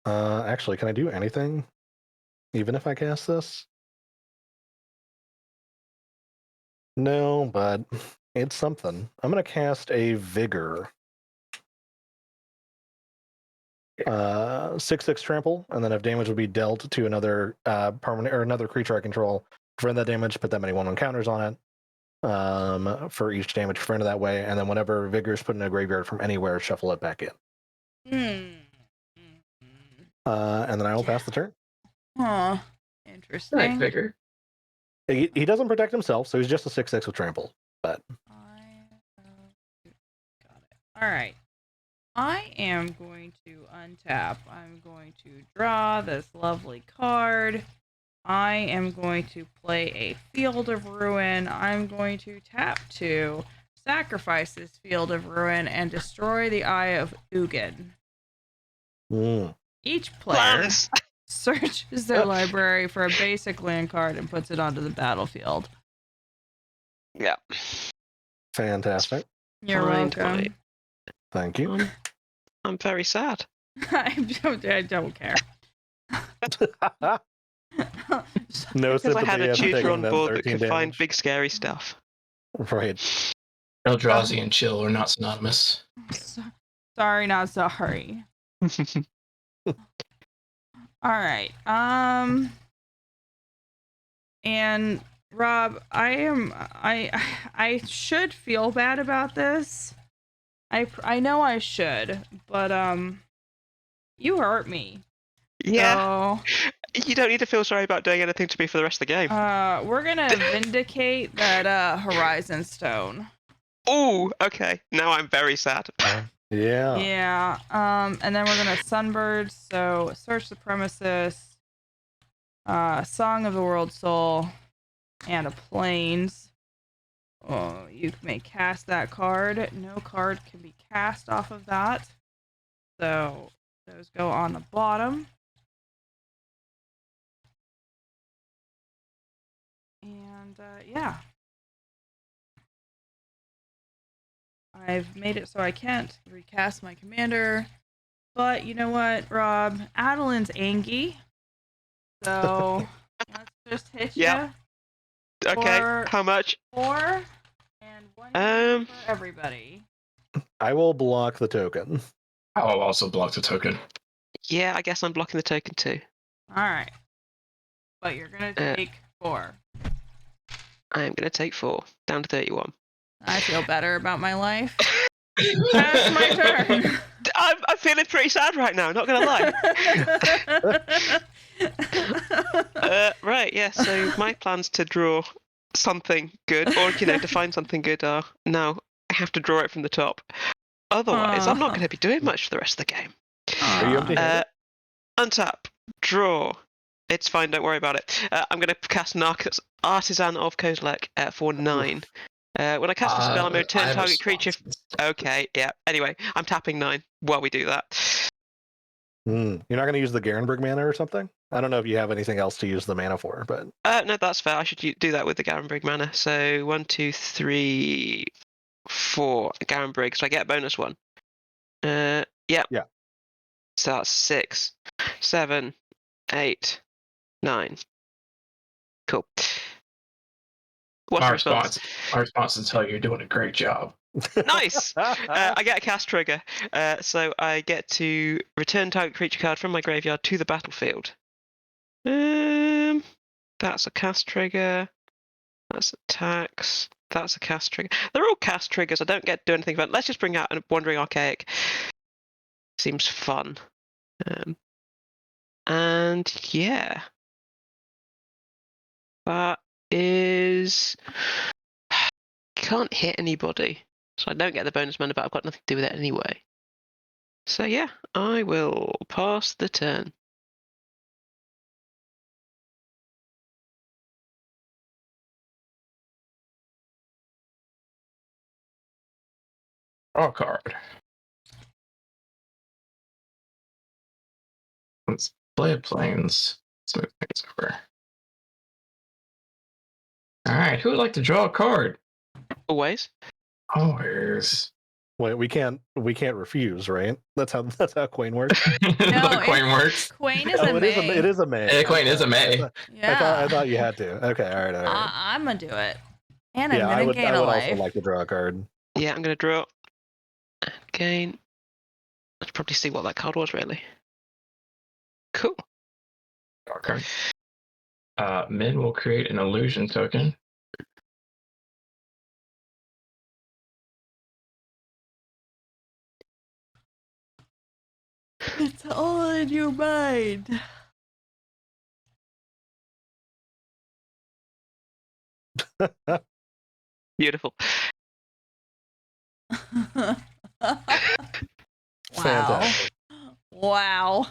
S4: Actually, can I do anything? Even if I cast this? No, but it's something. I'm gonna cast a Vigor. 6/6 trample, and then if damage would be dealt to another permanent or another creature I control, prevent that damage, put that many 1/1 counters on it. For each damage prevented that way, and then whenever Vigor is put in a graveyard from anywhere, shuffle it back in. And then I will pass the turn.
S1: Huh.
S3: Right,
S1: Interesting.
S3: Vigor.
S4: He doesn't protect himself, so he's just a 6/6 with trample. But
S1: Got it. All right. I am going to untap. I'm going to draw this lovely card. I am going to play a Field of Ruin. I'm going to tap 2, sacrifice this Field of Ruin, and destroy the Eye of Ugin. Each player
S2: Plans.
S1: searches their library for a basic land card and puts it onto the battlefield.
S2: Yeah.
S4: Fantastic.
S1: You're
S2: Fine,
S1: welcome.
S4: Thank you.
S2: I'm very sad.
S1: I don't care.
S4: No
S2: Because I had a
S4: sympathy after
S2: tutor
S4: taking
S2: on
S4: that
S2: board that
S4: 13
S2: could find
S4: damage.
S2: big scary stuff.
S4: Right.
S3: Eldrazi and chill are not synonymous.
S1: Sorry, not sorry. All right. And Rob, I should feel bad about this. I know I should, but you hurt me.
S2: Yeah.
S1: So,
S2: You don't need to feel sorry about doing anything to me for the rest of the game.
S1: we're gonna vindicate that Horizon Stone.
S2: Oh, okay. Now I'm very sad.
S4: Yeah.
S1: Yeah. And then we're gonna Sunbird. So Search Supremacist, Song of the World Soul, and a Plains. Oh, you may cast that card. No card can be cast off of that. So those go on the bottom. And yeah. I've made it so I can't recast my commander. But you know what, Rob? Adeline's Angie. So let's just hit
S2: Yep.
S1: you.
S2: Okay.
S1: For
S2: How much?
S1: 4 and 1 for everybody.
S4: I will block the token.
S3: I'll also block the token.
S2: Yeah, I guess I'm blocking the token too.
S1: All right. But you're going to take 4.
S2: I'm going to take 4, down to 31.
S1: I feel better about my life. That's my turn.
S2: I'm feeling pretty sad right now, not going to lie. Right, yeah, so my plans to draw something good, or, to find something good are, now I have to draw it from the top. Otherwise, I'm not going to be doing much for the rest of the game.
S4: Are you empty-handed?
S2: Untap, draw. It's fine, don't worry about it. I'm going to cast Artisan of Kozilek for 9. When I cast a spell, I'm going to turn target creature. Okay, yeah. Anyway, I'm tapping 9 while we do that.
S4: You're not going to use the Garenberg mana or something? I don't know if you have anything else to use the mana for, but
S2: No, that's fair. I should do that with the Garenbrig mana. So 1, 2, 3, 4 Garenbrig. So I get a bonus 1. Yep.
S4: Yeah.
S2: So that's 6, 7, 8, 9. Cool. What's the response?
S3: Our response is tell you you're doing a great job.
S2: Nice! I get a cast trigger. So I get to return target creature card from my graveyard to the battlefield. That's a cast trigger. That's attacks. That's a cast trigger. They're all cast triggers. I don't get to do anything about it. Let's just bring out a Wandering Archaic. Seems fun. And yeah. That is... Can't hit anybody. So I don't get the bonus mana, but I've got nothing to do with it anyway. So yeah, I will pass the turn.
S3: Draw card. Let's play planes. Let's move things over. All right, who would like to draw a card?
S2: Always.
S3: Always.
S4: Wait, we can't refuse, right? That's how Queen works.
S1: No,
S3: Queen works.
S1: Queen is
S4: Oh,
S1: a
S4: it is
S1: May.
S4: it is a May.
S3: Yeah, Queen is a May.
S1: Yeah.
S4: I thought you had to. Okay, all right.
S1: I'm gonna do it. And
S4: Yeah,
S1: I'm gonna gain
S4: I
S1: a
S4: would
S1: life.
S4: also like to draw a card.
S2: Yeah, I'm going to draw. Again. Let's probably see what that card was, really. Cool.
S3: Okay. Min will create an illusion token.
S1: It's all in your mind.
S2: Beautiful.
S1: Wow.
S4: Fantastic.
S1: Wow.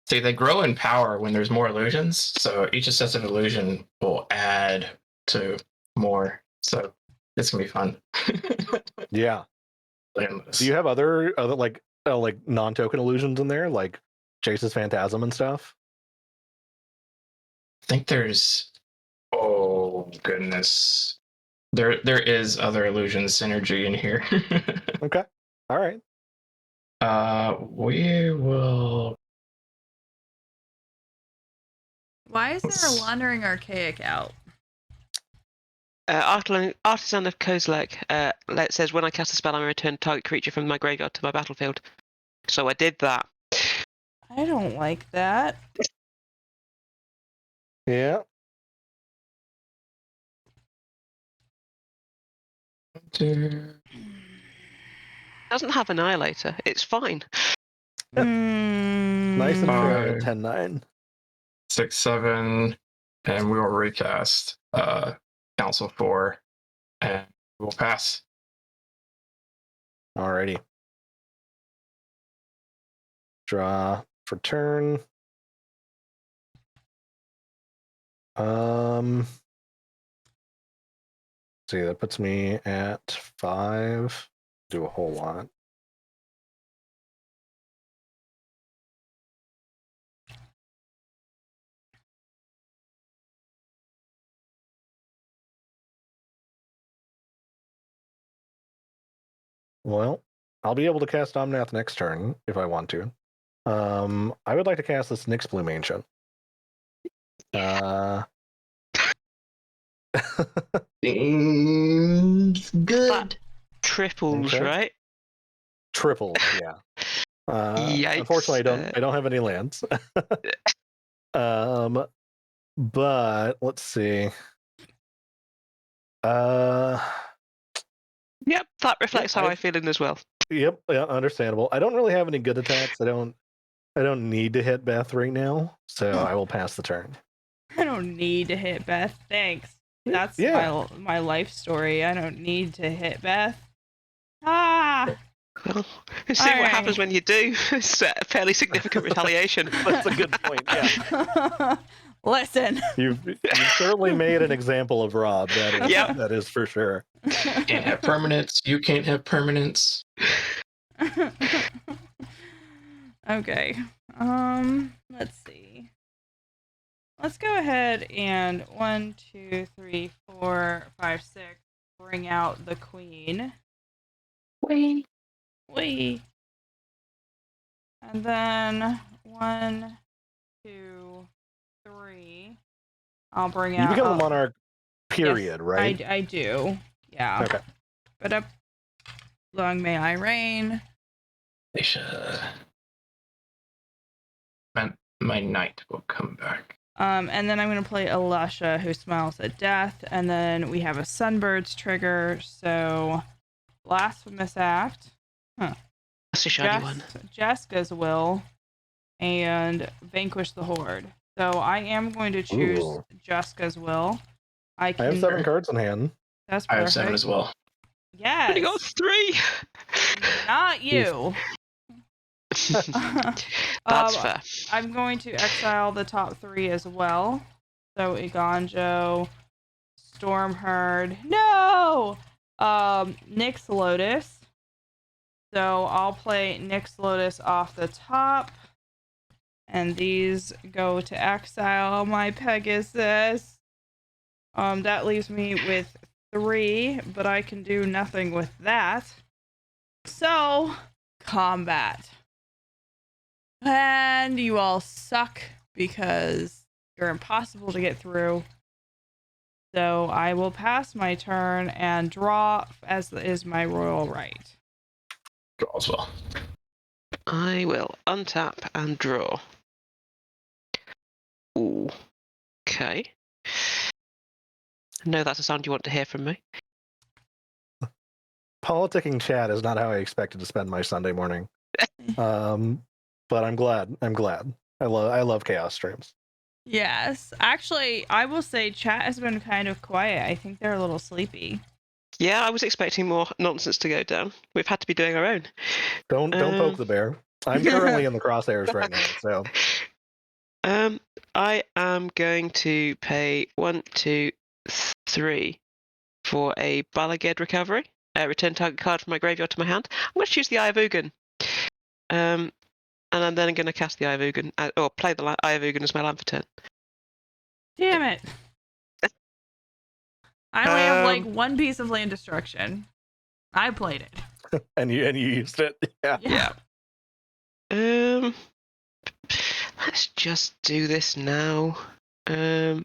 S3: See, they grow in power when there's more illusions. So each successive illusion will add to more. So it's gonna be fun.
S4: Yeah.
S3: Landless.
S4: Do you have other like non-token illusions in there, like Chase's Phantasm and stuff?
S3: I think there's. Oh goodness. There is other illusion synergy in here.
S4: Okay. All right.
S3: We will.
S1: Why is there a wandering archaic out?
S2: Artisan of Kozilek says when I cast a spell, I return target creature from my graveyard to my battlefield. So I did that.
S1: I don't like that.
S4: Yeah.
S2: Doesn't have Annihilator. It's fine.
S4: Nice and fair.
S3: Five.
S4: 10-9.
S3: 6, 7, and we will recast Council 4, and we'll pass.
S4: Alrighty. Draw for turn. See, that puts me at 5. Do a whole lot. Well, I'll be able to cast Omnath next turn if I want to. I would like to cast this Nyx Bloom Ancient.
S3: Seems good.
S2: Triples,
S4: Okay.
S2: right?
S4: Triple, yeah.
S2: Yikes.
S4: Unfortunately, I don't have any lands. But let's see.
S2: Yep, that reflects
S4: Yeah,
S2: how I'm feeling as well.
S4: Yep, yeah, understandable. I don't really have any good attacks. I don't need to hit Beth right now, so I will pass the turn.
S1: I don't need to hit Beth. Thanks. That's my life story. I don't need to hit Beth. Ah.
S2: Well, see what happens when you do. It's a fairly significant retaliation.
S4: That's a good point. Yeah.
S1: Listen.
S4: You've certainly made an example of Rob. That is for sure.
S3: Can't have permanents. You can't have permanents.
S1: Okay. Let's see. Let's go ahead and 1, 2, 3, 4, 5, 6. Bring out the queen.
S3: Wait.
S1: And then 1, 2, 3. I'll bring out.
S4: You become a monarch. Period.
S1: Yes,
S4: right?
S1: I do. Yeah.
S4: Okay.
S1: But up. Long may I reign.
S3: My knight will come back.
S1: And then I'm going to play Elisha, who smiles at death. And then we have a Sunbird's trigger. So, Blasphemous Act. Huh.
S2: That's a shiny one.
S1: Jessica's Will. And Vanquish the Horde. So, I am going to choose Jessica's Will. I
S4: have 7 cards in hand.
S1: That's perfect.
S3: I have 7 as well.
S1: Yes.
S2: I got 3.
S1: Not you.
S2: That's fair.
S1: I'm going to exile the top 3 as well. So Iganjo, Stormherd, no! Nyx Lotus, So I'll play Nyx Lotus off the top. And these go to exile my Pegasus. That leaves me with 3, but I can do nothing with that. So, combat. And you all suck because you're impossible to get through. So I will pass my turn and draw, as is my royal right.
S3: Draw as well.
S2: I will untap and draw. Ooh. Okay. No, that's a sound you want to hear from me.
S4: Politicking chat is not how I expected to spend my Sunday morning. But I'm glad. I love chaos streams.
S1: Yes. Actually, I will say chat has been kind of quiet. I think they're a little sleepy.
S2: Yeah, I was expecting more nonsense to go down. We've had to be doing our own.
S4: Don't poke the bear. I'm currently in the crosshairs right now, so.
S2: I am going to pay 1, 2, 3 for a Balaged recovery. Return target card from my graveyard to my hand. I'm going to choose the Eye of Ugin. And I'm then going to cast the Eye of Ugin, or play the Eye of Ugin as my land for turn.
S1: Damn it. I only have like one piece of land destruction. I played it.
S4: and you used it.
S2: Yeah. Let's just do this now. So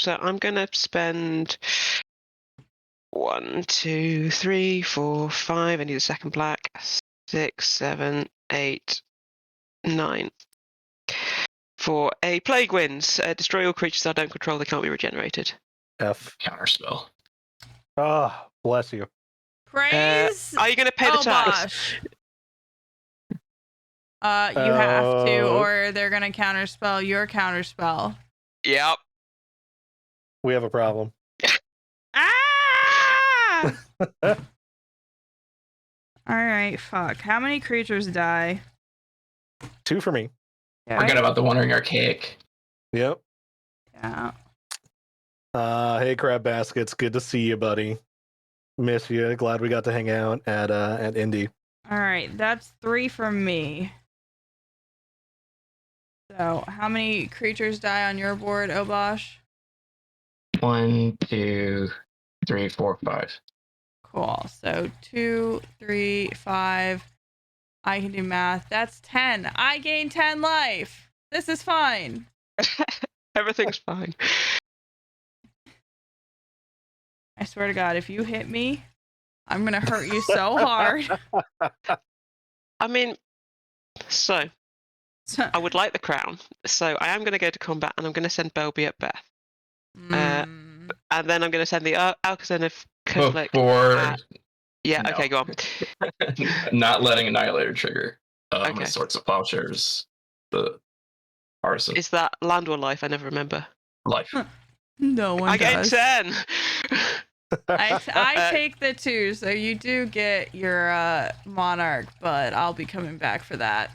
S2: I'm gonna spend 1, 2, 3, 4, 5. I need a second black. 6, 7, 8, 9. For a Plague Winds. Destroy all creatures that I don't control. They can't be regenerated.
S4: F.
S3: Counterspell.
S4: Ah, bless you.
S1: Praise.
S2: Are you gonna pay the tax?
S1: Bosh. You have to, or they're gonna counterspell your counterspell.
S2: Yep.
S4: We have a problem.
S1: Ah! All right, fuck. How many creatures die?
S4: 2 for me.
S1: Yeah.
S3: Forget about the Wandering Archaic.
S4: Yep.
S1: Yeah.
S4: Hey, Crab Baskets. Good to see you, buddy. Miss you. Glad we got to hang out at Indy.
S1: All right, that's 3 from me. So, how many creatures die on your board, Obosh?
S3: 1, 2, 3, 4, 5.
S1: Cool. So 2, 3, 5. I can do math. That's 10. I gain 10 life. This is fine.
S2: Everything's fine.
S1: I swear to God, if you hit me, I'm gonna hurt you so hard.
S2: I mean, so I would like the crown. So I am going to go to combat, and I'm going to send Belby at Beth. And then I'm going to send the Alcazan of Conflict. Yeah, no. Okay, go on.
S3: Not letting Annihilator trigger.
S2: Okay.
S3: Sorts of Plowshares. The Arson.
S2: Is that land or life? I never remember.
S3: Life.
S1: No one
S2: I
S1: does.
S2: get 10!
S1: I take the 2, so you do get your Monarch, but I'll be coming back for that.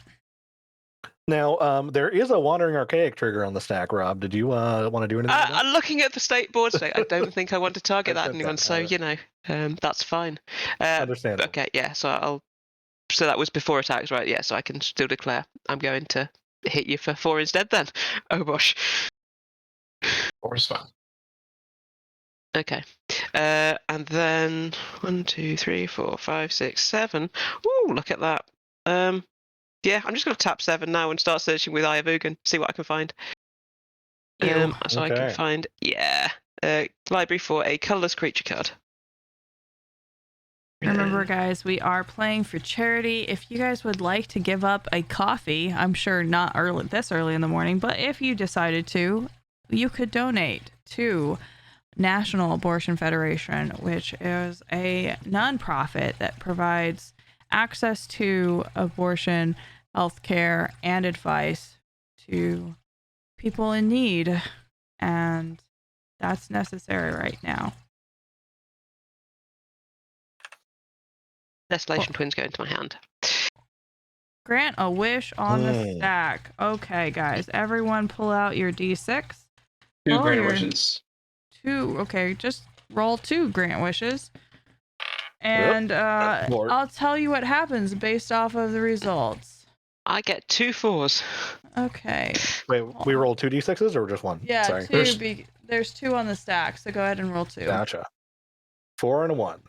S4: Now, there is a Wandering Archaic trigger on the stack, Rob. Did you want to do anything?
S2: I'm looking at the state board state. I don't think I want to target that anyone, so, you know, that's fine.
S4: Understandable.
S2: Okay, yeah, so so that was before attacks, right? Yeah, so I can still declare I'm going to hit you for 4 instead then. Oh, gosh.
S3: 4 is fine.
S2: Okay. And then 1, 2, 3, 4, 5, 6, 7. Ooh, look at that. Yeah, I'm just going to tap 7 now and start searching with Eye of Ugin, see what I can find. So I can find, library for a colorless creature card.
S1: Remember, guys, we are playing for charity. If you guys would like to give up a coffee, I'm sure not this early in the morning, but if you decided to, you could donate to National Abortion Federation, which is a nonprofit that provides access to abortion, healthcare, and advice to people in need. And that's necessary right now.
S2: Desolation Twins go into my hand.
S1: Grant a wish on the stack. Okay, guys, everyone pull out your D6.
S3: 2 Grant Wishes.
S1: 2. Okay, just roll 2 Grant Wishes. And
S4: Lord.
S1: I'll tell you what happens based off of the results.
S2: I get 2 4s.
S1: Okay.
S4: Wait, we roll 2d6s or just one?
S1: Yeah,
S4: Sorry.
S1: there's 2 on the stack, so go ahead and roll 2.
S4: Gotcha. 4 and a 1.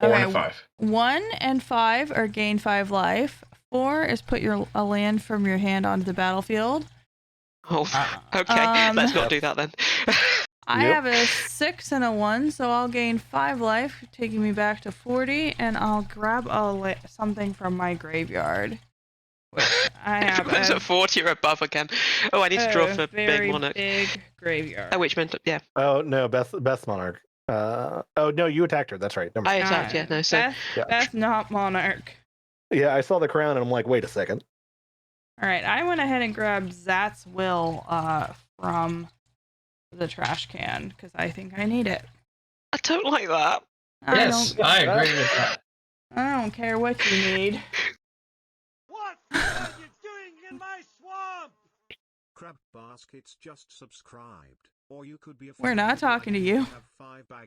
S3: 4
S1: Okay,
S3: and a 5.
S1: 1 and 5 are gain 5 life. 4 is put a land from your hand onto the battlefield.
S2: Oh, okay. Let's not
S4: Yep.
S2: do that then.
S1: I
S4: Yep.
S1: have a 6 and a 1, so I'll gain 5 life, taking me back to 40, and I'll grab something from my graveyard. Which I have
S2: Everyone's at 40 or above again. Oh, I need to draw for
S1: very
S2: Big Monarch.
S1: big graveyard.
S2: Oh, which meant, yeah.
S4: Oh, no, Beth Monarch. Oh, no, you attacked her. That's right. Never
S2: I
S4: mind.
S2: attacked, yeah, no, so.
S1: Beth, not Monarch.
S4: Yeah, I saw the crown and I'm like, wait a second.
S1: All right, I went ahead and grabbed Zat's will from the trash can because I think I need it.
S2: I don't like that.
S3: Yes, I agree with that.
S1: I don't care what you need.
S6: What are you doing in my swamp?
S7: Crab Baskets just subscribed, or you could be a
S1: We're not talking to you.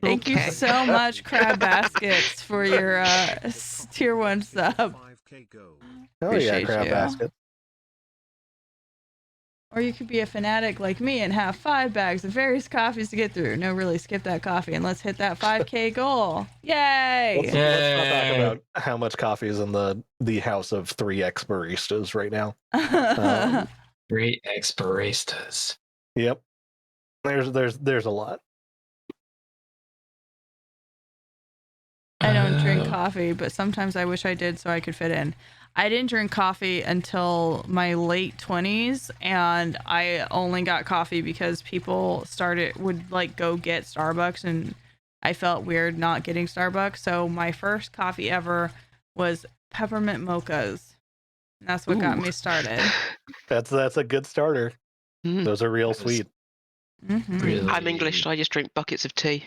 S1: Thank you
S2: Okay.
S1: so much, Crab Baskets, for your tier 1 sub.
S7: 5K go.
S4: Oh,
S1: Appreciate
S4: yeah, crab
S1: you.
S4: basket.
S1: Or you could be a fanatic like me and have 5 bags of various coffees to get through. No, really, skip that coffee and let's hit that 5K goal. Yay!
S4: Let's not talk about how much coffee is in the house of 3x baristas right now.
S3: 3 baristas.
S4: Yep. There's a lot.
S1: I don't drink coffee, but sometimes I wish I did so I could fit in. I didn't drink coffee until my late 20s, and I only got coffee because people would like go get Starbucks, and I felt weird not getting Starbucks. So my first coffee ever was peppermint mochas. And that's what got me started.
S4: That's a good starter.
S2: Mm.
S4: Those are real
S3: That is-
S4: sweet.
S3: Really?
S2: I'm English, so I just drink buckets of tea.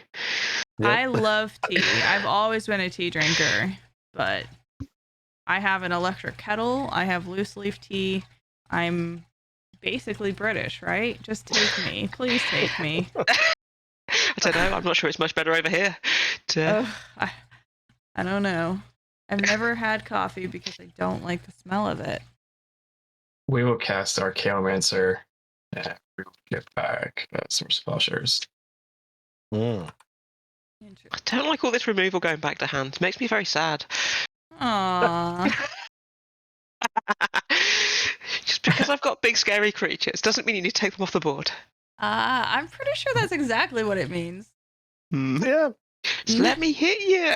S4: Yep.
S1: I love tea. I've always been a tea drinker, but I have an electric kettle. I have loose leaf tea. I'm basically British, right? Just take me. Please take me.
S2: I don't know. I'm not sure it's much better over here.
S1: Ugh, I don't know. I've never had coffee because I don't like the smell of it.
S3: We will cast our Chaomancer and we will get back some spellshares.
S4: Mm.
S2: I don't like all this removal going back to hand. It makes me very sad.
S1: Aww.
S2: Just because I've got big scary creatures doesn't mean you need to take them off the board.
S1: I'm pretty sure that's exactly what it means.
S4: Yeah.
S2: Just let me hit you.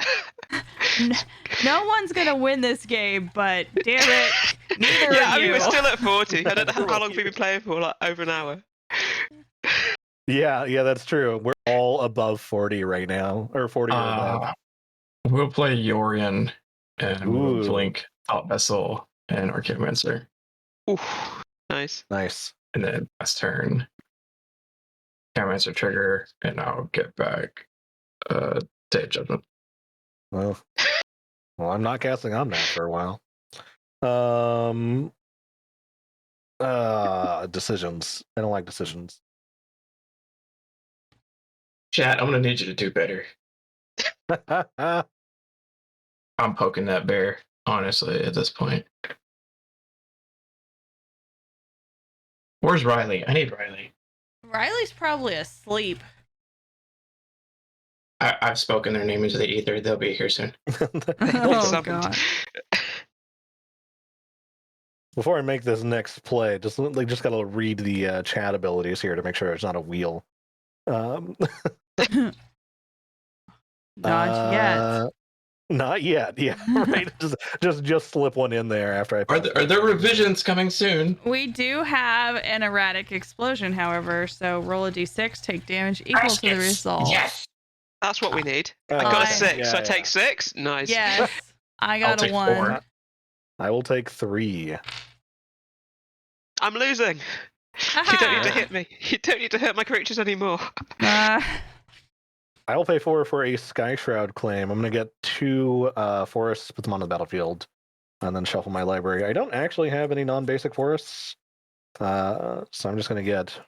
S1: No one's gonna win this game, but damn it, neither
S2: Yeah,
S1: are
S2: I mean,
S1: you.
S2: we're still at 40. I don't know how long we've been playing for, like over an hour.
S4: Yeah, that's true. We're all above 40 right now, or 40 or above.
S3: We'll play Yorion and we'll
S4: Ooh.
S3: blink Thought Vessel and our Chaomancer.
S2: Ooh, nice.
S4: Nice.
S3: And then last turn, Chaomancer trigger, and I'll get back Day of Judgment.
S4: Well, I'm not casting on that for a while. Decisions. I don't like decisions.
S3: Chat, I'm gonna need you to do better. I'm poking that bear, honestly, at this point. Where's Riley? I need Riley.
S1: Riley's probably asleep.
S3: I've spoken their name into the ether. They'll be here soon.
S1: Oh
S2: Summoned.
S1: god.
S4: Before I make this next play, just gotta read the chat abilities here to make sure it's not a wheel.
S1: Not yet.
S4: Not yet. Yeah, right. Just slip one in there after I.
S3: Are there revisions coming soon?
S1: We do have an erratic explosion, however, so roll a d6, take damage equal to the result.
S3: Yes.
S2: That's what we need.
S4: Oh,
S2: I got a
S1: okay.
S2: 6, so I
S4: Yeah.
S2: take 6. Nice.
S1: Yes. I
S3: I'll
S1: got a
S3: take
S1: 1.
S3: 4.
S4: I will take 3.
S2: I'm losing. You don't need to hit me. You don't need to hurt my creatures anymore.
S1: Uh,
S4: I will pay 4 for a Sky Shroud claim. I'm gonna get 2 forests, put them on the battlefield, and then shuffle my library. I don't actually have any non-basic forests, so I'm just gonna get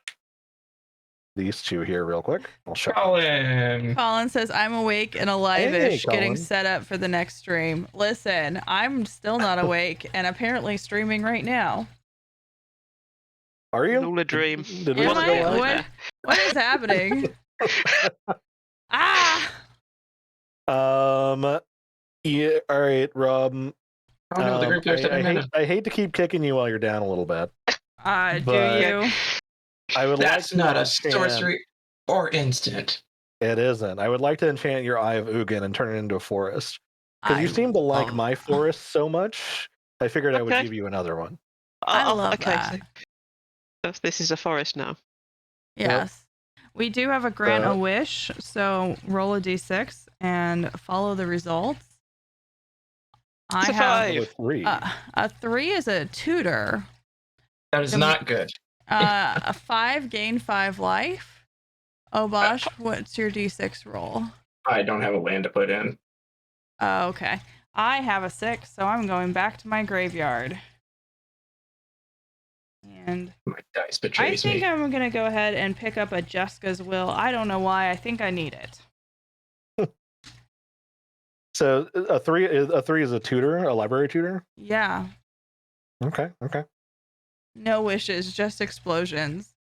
S4: these two here real quick. I'll show.
S3: Colin.
S1: Colin says, I'm awake and alive-ish,
S4: Hey,
S1: getting
S4: Colin.
S1: set up for the next stream. Listen, I'm still not awake and apparently streaming right now.
S4: Are you?
S2: It's all a dream.
S4: Did we
S1: Am
S4: just
S1: I?
S4: go live?
S1: What is happening? Ah!
S4: Yeah. All right, Rob.
S3: Oh no, the group there's
S4: I hate to keep kicking you while you're down a little bit.
S1: Do
S4: But-
S1: you?
S4: I would
S3: That's
S4: like to
S3: not a
S4: enchant-
S3: sorcery or instant.
S4: It isn't. I would like to enchant your Eye of Ugin and turn it into a forest. Because you
S1: I
S4: seem to like
S1: love-
S4: my forest so much, I figured I would
S2: Okay.
S4: give you another one.
S1: I love
S2: okay,
S1: that.
S2: so this is a forest now.
S1: Yes. We do have a grant a
S4: Uh,
S1: wish, so roll a d6 and follow the results. I
S2: It's a
S1: have
S2: five.
S4: With 3.
S1: a 3 is a tutor.
S3: That is not good.
S1: A 5 gain 5 life. Oh Bosh, what's your d6 roll?
S3: I don't have a land to put in.
S1: Oh, okay. I have a 6, so I'm going back to my graveyard. And
S3: My dice
S1: I
S3: betrays
S1: think
S3: me.
S1: I'm gonna go ahead and pick up a Jessica's Will. I don't know why. I think I need it.
S4: So a 3 is a tutor, a library tutor?
S1: Yeah.
S4: Okay.
S1: No wishes, just explosions.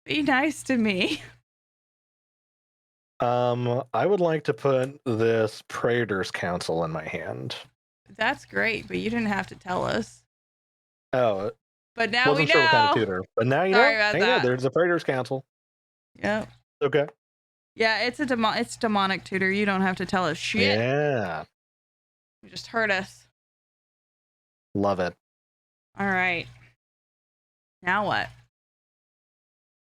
S1: Be nice to me.
S4: I would like to put this Praetor's Council in my hand.
S1: That's great, but you didn't have to tell us.
S4: Oh,
S1: But now we
S4: wasn't
S1: know.
S4: sure what kind of tutor. But now you
S1: Sorry
S4: know.
S1: about
S4: Now you know,
S1: that.
S4: there's a Praetor's Council.
S1: Yep.
S4: Okay.
S1: Yeah, it's it's demonic tutor. You don't have to tell us shit.
S4: Yeah.
S1: You just heard us.
S4: Love it.
S1: All right. Now what?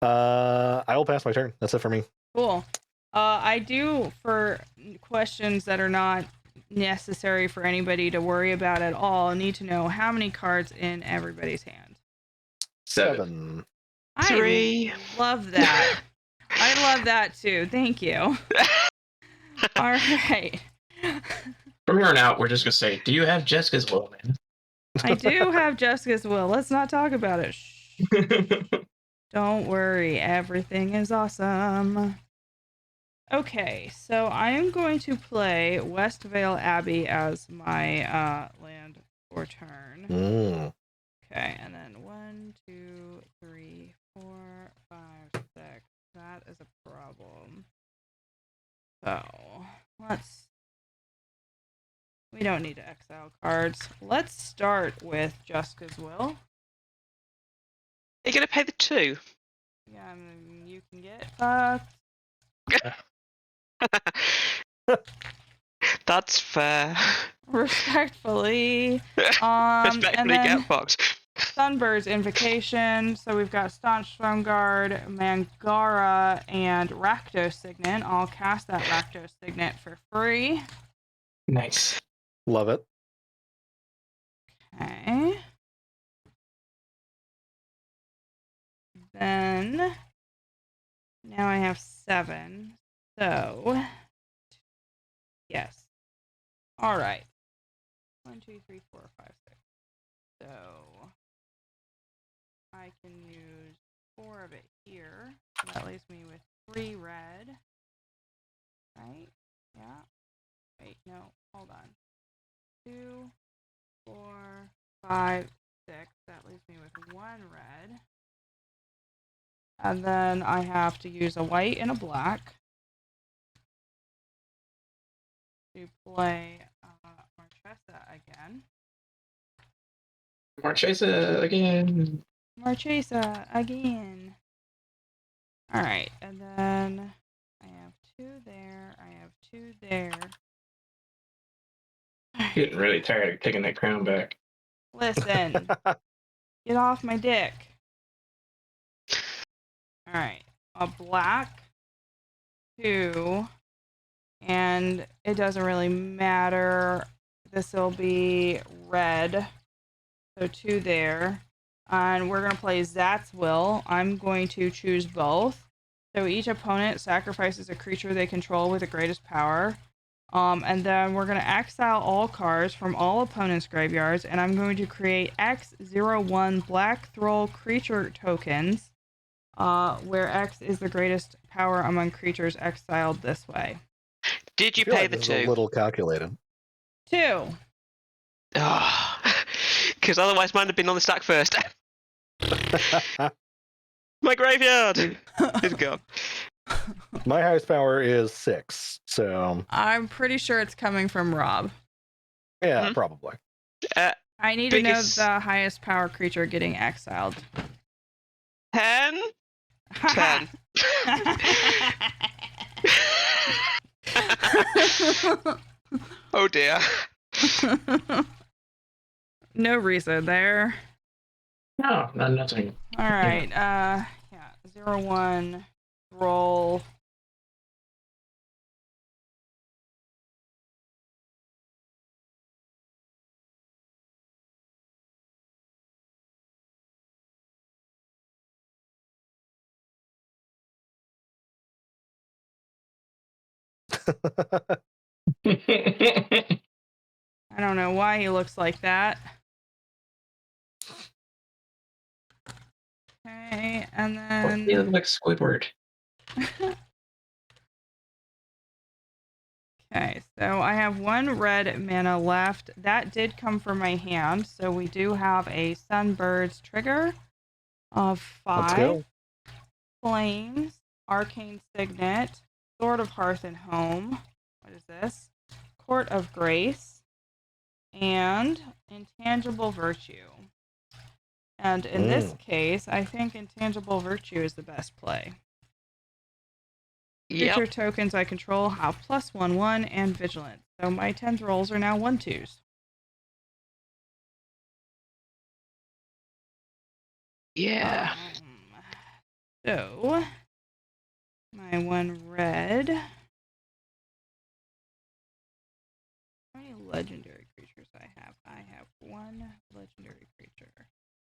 S4: I will pass my turn. That's it for me.
S1: Cool. I do, for questions that are not necessary for anybody to worry about at all, need to know how many cards in everybody's hand.
S3: 7.
S1: I
S2: 3.
S1: love that. I love that too. Thank you. All right.
S3: From here on out, we're just gonna say, "Do you have Jessica's will,
S1: I do have Jessica's Will. Let's not talk about it. Shh.
S3: man?"
S1: Don't worry. Everything is awesome. Okay, so I am going to play Westvale Abbey as my land for turn.
S4: Mm.
S1: Okay, and then 1, 2, 3, 4, 5, 6. That is a problem. So we don't need to exile cards. Let's start with Jessica's Will.
S2: Are you going to pay the 2?
S1: Yeah, I mean, you can get fucked.
S2: That's fair.
S1: Respectfully.
S2: Respectfully
S1: and then
S2: get fucked.
S1: Sunbird's Invocation. So we've got Staunch Throne Guard, Mangara, and Rakdos Signet. I'll cast that Rakdos Signet for free.
S3: Nice.
S4: Love it.
S1: Okay. Then now I have 7. So yes. All right. 1, 2, 3, 4, 5, 6. So I can use 4 of it here. So that leaves me with 3 red. Right? Yeah. Wait, no. Hold on. 2, 4, 5, 6. That leaves me with 1 red. And then I have to use a white and a black to play Marchesa again.
S3: Marchesa again.
S1: Marchesa again. Alright, and then I have 2 there. I have 2 there.
S3: Getting really tired of taking that crown back.
S1: Listen, get off my dick. Alright, a black, 2, and it doesn't really matter. This will be red, so 2 there. And we're going to play Zat's Will. I'm going to choose both. So each opponent sacrifices a creature they control with the greatest power. And then we're going to exile all cards from all opponents' graveyards, and I'm going to create X01 Black Thrall creature tokens. where X is the greatest power among creatures exiled this way.
S2: Did
S4: I
S2: you
S4: feel
S2: pay
S4: like
S2: the
S4: this is a
S2: 2?
S4: little calculated.
S1: 2.
S2: Because otherwise mine would have been on the stack first. My graveyard is gone.
S4: My highest power is 6, so
S1: I'm pretty sure it's coming from Rob.
S4: yeah,
S2: Mhm.
S4: probably.
S1: I need to know
S2: Biggest-
S1: the highest power creature getting exiled.
S2: 10? 10. Oh dear.
S1: No reason there.
S3: No, nothing.
S1: All right. Yeah. 0-1. Roll. I don't know why he looks like that. Okay, and then
S3: You look like Squidward.
S1: okay, so I have 1 red mana left. That did come from my hand, so we do have a Sunbird's trigger of 5.
S4: Let's go.
S1: Flames, Arcane Signet, Sword of Hearth and Home. What is this? Court of Grace, and Intangible Virtue. And in this case, I think Intangible Virtue is the best play. Creature
S2: Yep.
S1: tokens I control have +1/1 and Vigilance. So my 10th rolls are now 1/2s.
S2: Yeah.
S1: So my 1 red. How many legendary creatures I have? I have 1 legendary creature.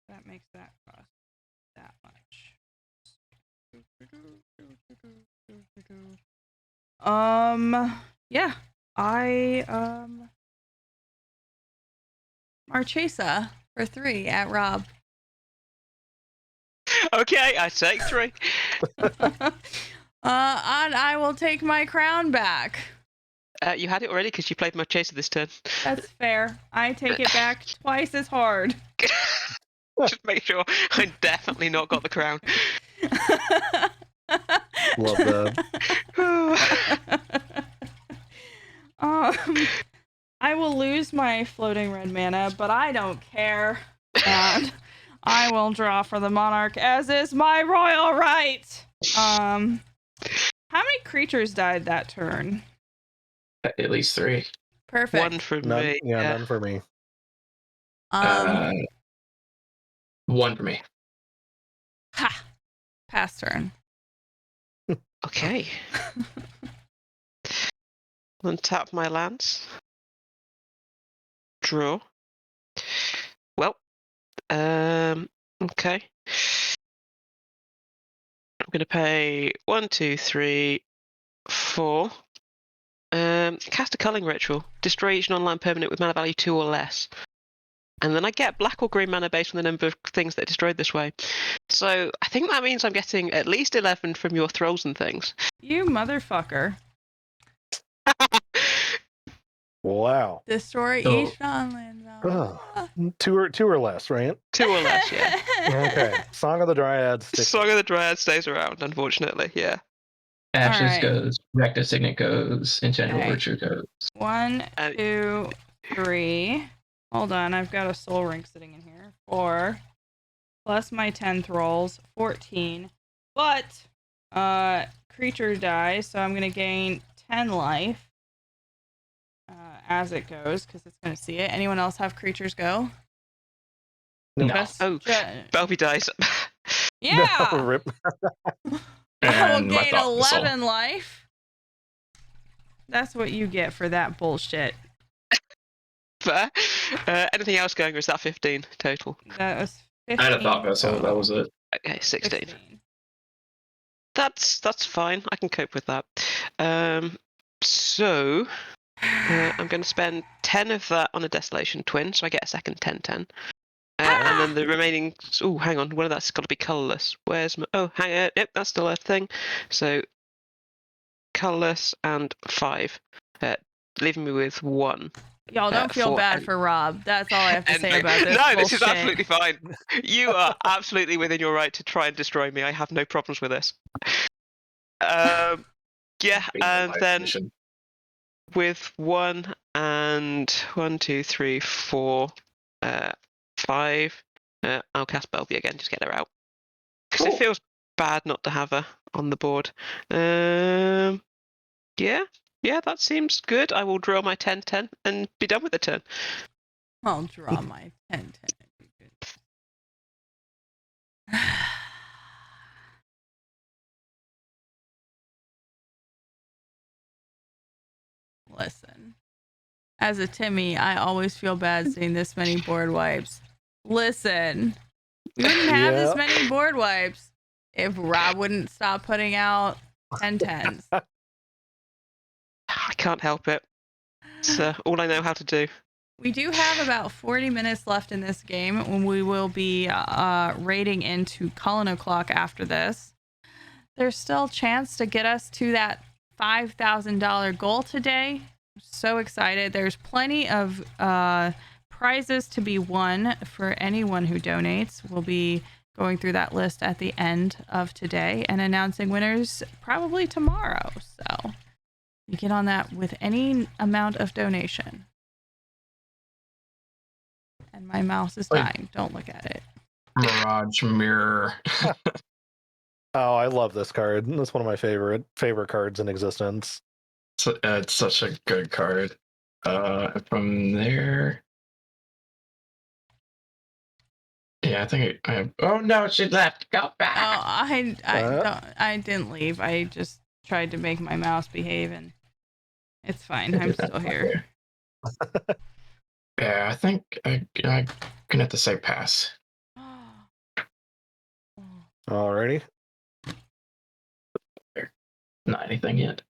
S1: That makes that cost that much. Yeah. Marchesa for 3 at Rob.
S2: Okay, I take 3.
S1: And I will take my crown back.
S2: You had it already because you played my chaser this turn.
S1: That's fair. I take it back twice as hard.
S2: Just make sure I definitely not got the crown.
S4: Love that.
S1: I will lose my floating red mana, but I don't care. And I will draw for the monarch, as is my royal right. How many creatures died that turn?
S3: At least 3.
S1: Perfect.
S2: 1 for
S4: None,
S2: me.
S4: yeah, none for me.
S3: 1 for me.
S1: Ha! Pass turn.
S2: Okay. Untap my lands. Draw. Well, okay. I'm gonna pay 1, 2, 3, 4. Cast a culling ritual. Destroy each non-land permanent with mana value 2 or less. And then I get black or green mana based on the number of things that are destroyed this way. So I think that means I'm getting at least 11 from your thralls and things.
S1: You motherfucker.
S4: Wow.
S1: Destroy
S3: So-
S1: each non-land.
S4: Two or less, right?
S2: 2 or less, yeah.
S4: Okay. Song of the Dryad sticks.
S2: Song of the Dryad stays around, unfortunately, yeah.
S3: Ashes
S1: Alright.
S3: goes, Rectus Signet goes, Intangible
S1: Okay.
S3: Virtue goes.
S1: 1,
S2: Uh,
S1: 2, 3. Hold on, I've got a soul ring sitting in here. 4. Plus my 10th rolls. 14. But creature dies, so I'm gonna gain 10 life. As it goes, because it's gonna see it. Anyone else have creatures go?
S3: No.
S2: Oh, Belby dies.
S1: Yeah!
S4: Rip.
S1: I will
S3: And my
S1: gain
S3: thought missile.
S1: 11 life. That's what you get for that bullshit.
S2: Fair. Anything else going, or is that 15 total?
S1: That was
S3: I
S1: 15.
S3: had a thought vessel, that
S1: total.
S3: was it.
S2: Okay, 16.
S1: 16.
S2: That's fine. I can cope with that. So I'm going to spend 10 of that on a Desolation Twin, so I get a second 10/10. And then the remaining. Oh, hang on. One of that's got to be colourless. Where's my? Oh, hang on. Yep, that's still a thing. So colourless and 5, leaving me with 1.
S1: Y'all don't feel bad for Rob. That's all I have to say about this.
S2: No, this is
S1: bullshit.
S2: absolutely fine. You are absolutely within your right to try and destroy me. I have no problems with this. Yeah, and then with 1 and 1, 2, 3, 4, 5, I'll cast Belby again. Just get her out because it feels bad not to have her on the board. Yeah, that seems good. I will draw my 10-10 and be done with the turn.
S1: I'll draw my 10-10. Listen, as a Timmy, I always feel bad seeing this many board wipes. Listen, we wouldn't have this many board wipes if Rob wouldn't stop putting out 10-10s.
S2: I can't help it. It's all I know how to do.
S1: We do have about 40 minutes left in this game when we will be raiding into Cullen O'Clock after this. There's still a chance to get us to that $5,000 goal today. So excited. There's plenty of prizes to be won for anyone who donates. We'll be going through that list at the end of today and announcing winners probably tomorrow. So you get on that with any amount of donation. And my mouse is dying. Don't look at it.
S3: Mirage Mirror.
S4: Oh, I love this card. It's one of my favorite cards in existence.
S3: It's such a good card. From there, yeah, I think I have. Oh no, she left. Go back.
S1: Oh, I didn't leave. I just tried to make my mouse behave, and it's fine. I'm still here.
S3: Yeah, I think I'm gonna have to say pass.
S4: Alrighty.
S3: Not anything yet.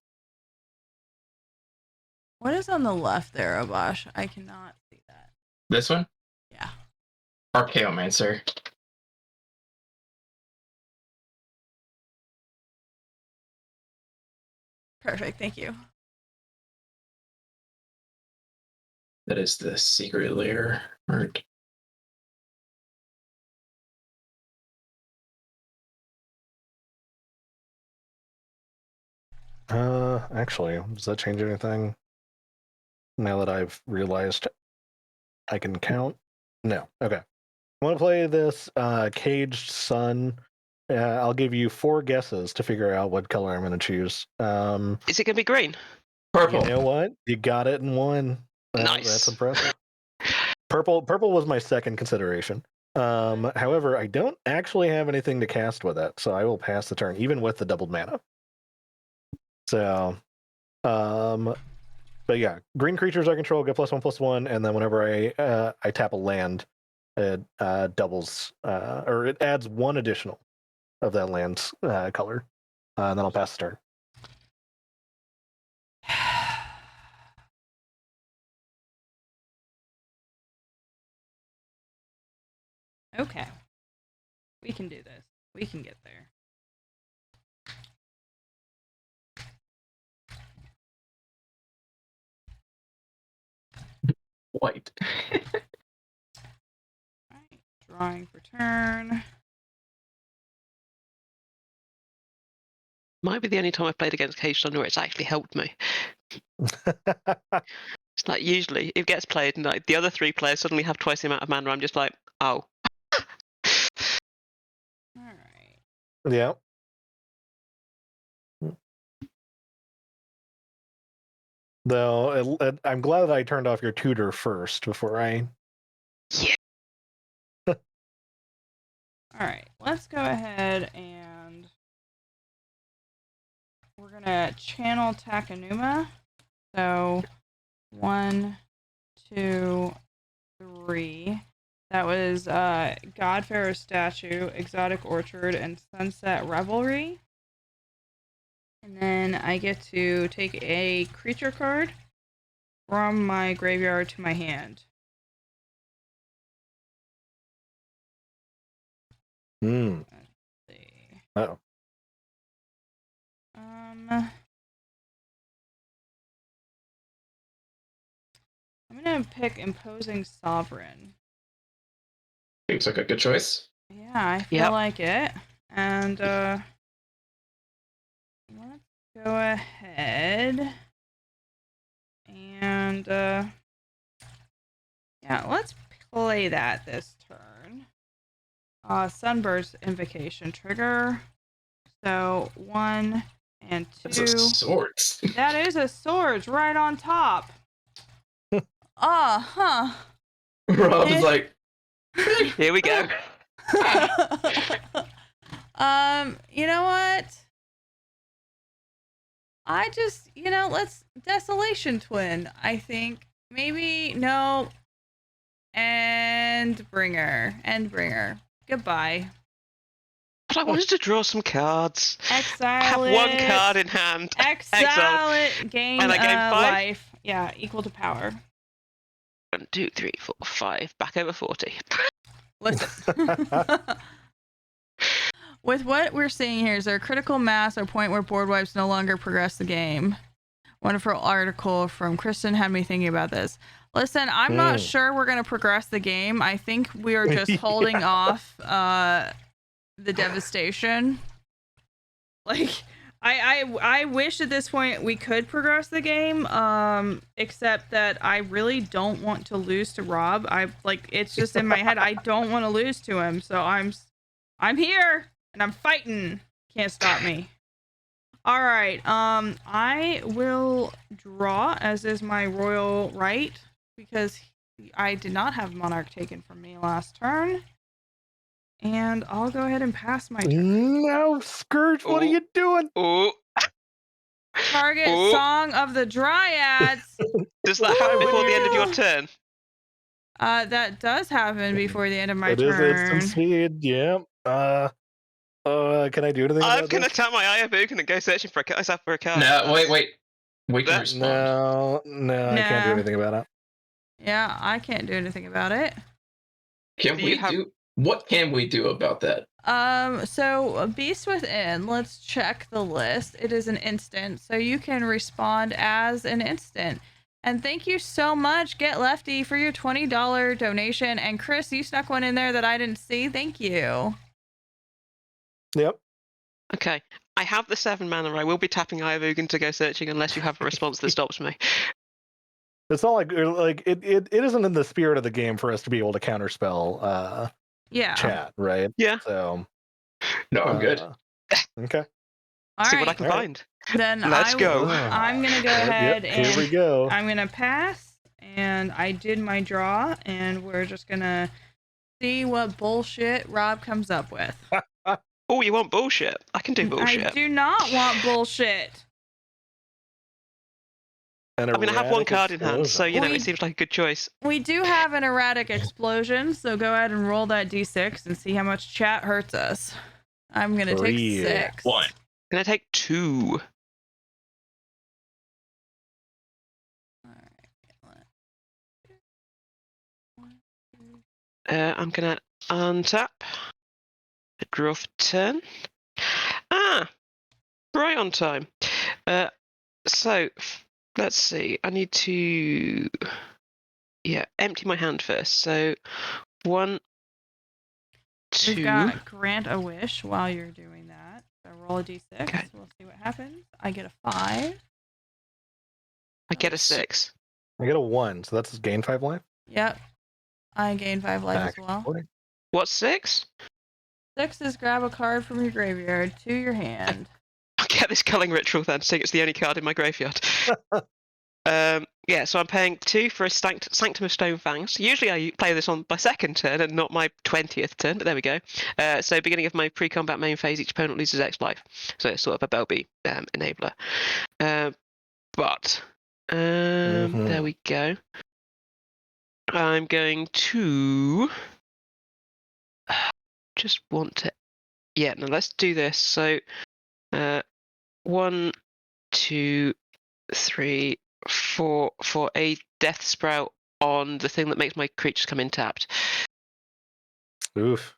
S1: What is on the left there, Abash? I cannot see that.
S3: This one?
S1: Yeah.
S3: Archaeomancer.
S1: Perfect, thank you.
S3: That is the secret lair art.
S4: Actually, does that change anything? Now that I've realized I can count? No. Okay. I want to play this Caged Sun. I'll give you 4 guesses to figure out what color I'm going to choose.
S2: Is it going to be green?
S3: Purple.
S4: You know what? You got it in one.
S2: Nice.
S4: That's impressive. Purple was my second consideration. However, I don't actually have anything to cast with it, so I will pass the turn, even with the doubled mana. So, but yeah, green creatures I control get +1/+1, and then whenever I tap a land, it doubles or it adds 1 additional of that land's color, and then I'll pass the turn.
S1: Okay. We can do this. We can get there.
S3: White.
S1: Right. Drawing for turn.
S2: Might be the only time I've played against Cage Thunder where it's actually helped me. It's like usually it gets played and like the other 3 players suddenly have twice the amount of mana. I'm just like, oh.
S1: Alright.
S4: Yeah. Though I'm glad that I turned off your tutor first before I.
S2: Yeah.
S1: Alright, let's go ahead and we're gonna channel Takanuma. So 1, 2, 3. That was Godfarer Statue, Exotic Orchard, and Sunset Revelry. And then I get to take a creature card from my graveyard to my hand.
S4: Hmm.
S1: Let's see.
S4: Oh.
S1: I'm gonna pick Imposing Sovereign.
S3: Seems like a good choice.
S1: Yeah, I feel
S2: Yep.
S1: like it. And let's go ahead and yeah, let's play that this turn. Sunburst Invocation trigger. So 1 and 2.
S3: That's a swords.
S1: That is a sword right on top. Huh.
S3: Rob is like,
S2: Here we go.
S1: You know what? I just, let's Desolation Twin. I think maybe no. Endbringer. Goodbye.
S2: But I wanted to draw some cards.
S1: Exile
S2: Have
S1: it.
S2: one card in hand.
S1: Exile it. Gain
S2: And I gain 5?
S1: life. Yeah, equal to power.
S2: 1, 2, 3, 4, 5. Back over 40.
S1: Listen. With what we're seeing here, is there a critical mass or point where board wipes no longer progress the game? Wonderful article from Kristen had me thinking about this. Listen, I'm not sure we're going to progress the game. I think we are just holding off the devastation. Like, I wish at this point we could progress the game, except that I really don't want to lose to Rob. It's just in my head. I don't want to lose to him, so I'm here and I'm fighting. Can't stop me. All right. I will draw, as is my royal right, because I did not have Monarch taken from me last turn. And I'll go ahead and pass my turn.
S4: No, Scourge, what are you doing?
S2: Oh.
S1: Target Song of the Dryads.
S2: Does that happen before the end of your turn?
S1: That does happen before the end of my
S4: It
S1: turn.
S4: is instant speed, yeah. Can I do anything
S2: I'm
S4: about
S2: gonna
S4: this?
S2: tap my Eye of Oak and go searching for a card.
S3: no, wait. We can
S2: That-
S3: respond.
S4: No, I can't do
S1: No.
S4: anything about it.
S1: Yeah, I can't do anything about it.
S3: Can
S2: Do
S3: we
S2: you have-
S3: do? What can we do about that?
S1: So Beast Within, let's check the list. It is an instant, so you can respond as an instant. And thank you so much, Get Lefty, for your $20 donation. And Chris, you snuck one in there that I didn't see. Thank you.
S4: Yep.
S2: Okay. I have the 7 mana. I will be tapping Eye of Oak to go searching unless you have a response that stops me.
S4: It's not like it isn't in the spirit of the game for us to be able to counterspell
S1: Yeah.
S4: chat, right?
S2: Yeah.
S4: So
S3: No, I'm good.
S4: Okay.
S1: All
S2: See
S1: right.
S2: what I can find.
S1: Then
S2: Let's go.
S1: I'm gonna go
S4: Yep,
S1: ahead and
S4: here we go.
S1: I'm gonna pass, and I did my draw, and we're just gonna see what bullshit Rob comes up with.
S2: Oh, you want bullshit? I can do bullshit.
S1: I do not want bullshit.
S2: I mean, I have one
S4: Erratic
S2: card in hand, so
S4: explosion.
S2: it seems like a good choice.
S1: We do have an erratic explosion, so go ahead and roll that d6 and see how much chat hurts us. I'm gonna take
S4: 3.
S1: 6.
S3: 1.
S2: Can I take 2? I'm gonna untap. Draw for turn. Right on time. So let's see. I need to empty my hand first. So 1, 2.
S1: We've got grant a wish while you're doing that. So roll a d6.
S2: Okay.
S1: We'll see what happens. I get a 5.
S2: I get a 6.
S4: I get a 1, so that's gain 5 life.
S1: Yep. I gain 5 life
S4: Back
S1: as well.
S4: 40.
S2: What's 6?
S1: 6 is grab a card from your graveyard to your hand.
S2: I'll get this culling ritual then, seeing it's the only card in my graveyard. So I'm paying 2 for a Sanctum of Stone Fangs. Usually I play this on my second turn and not my 20th turn, but there we go. So beginning of my pre-combat main phase, each opponent loses X life. So it's sort of a Belby enabler. There we go. I'm going to just want to... Yeah, no, let's do this. So 1, 2, 3, 4 for a Death Sprout on the thing that makes my creatures come in tapped.
S4: Oof.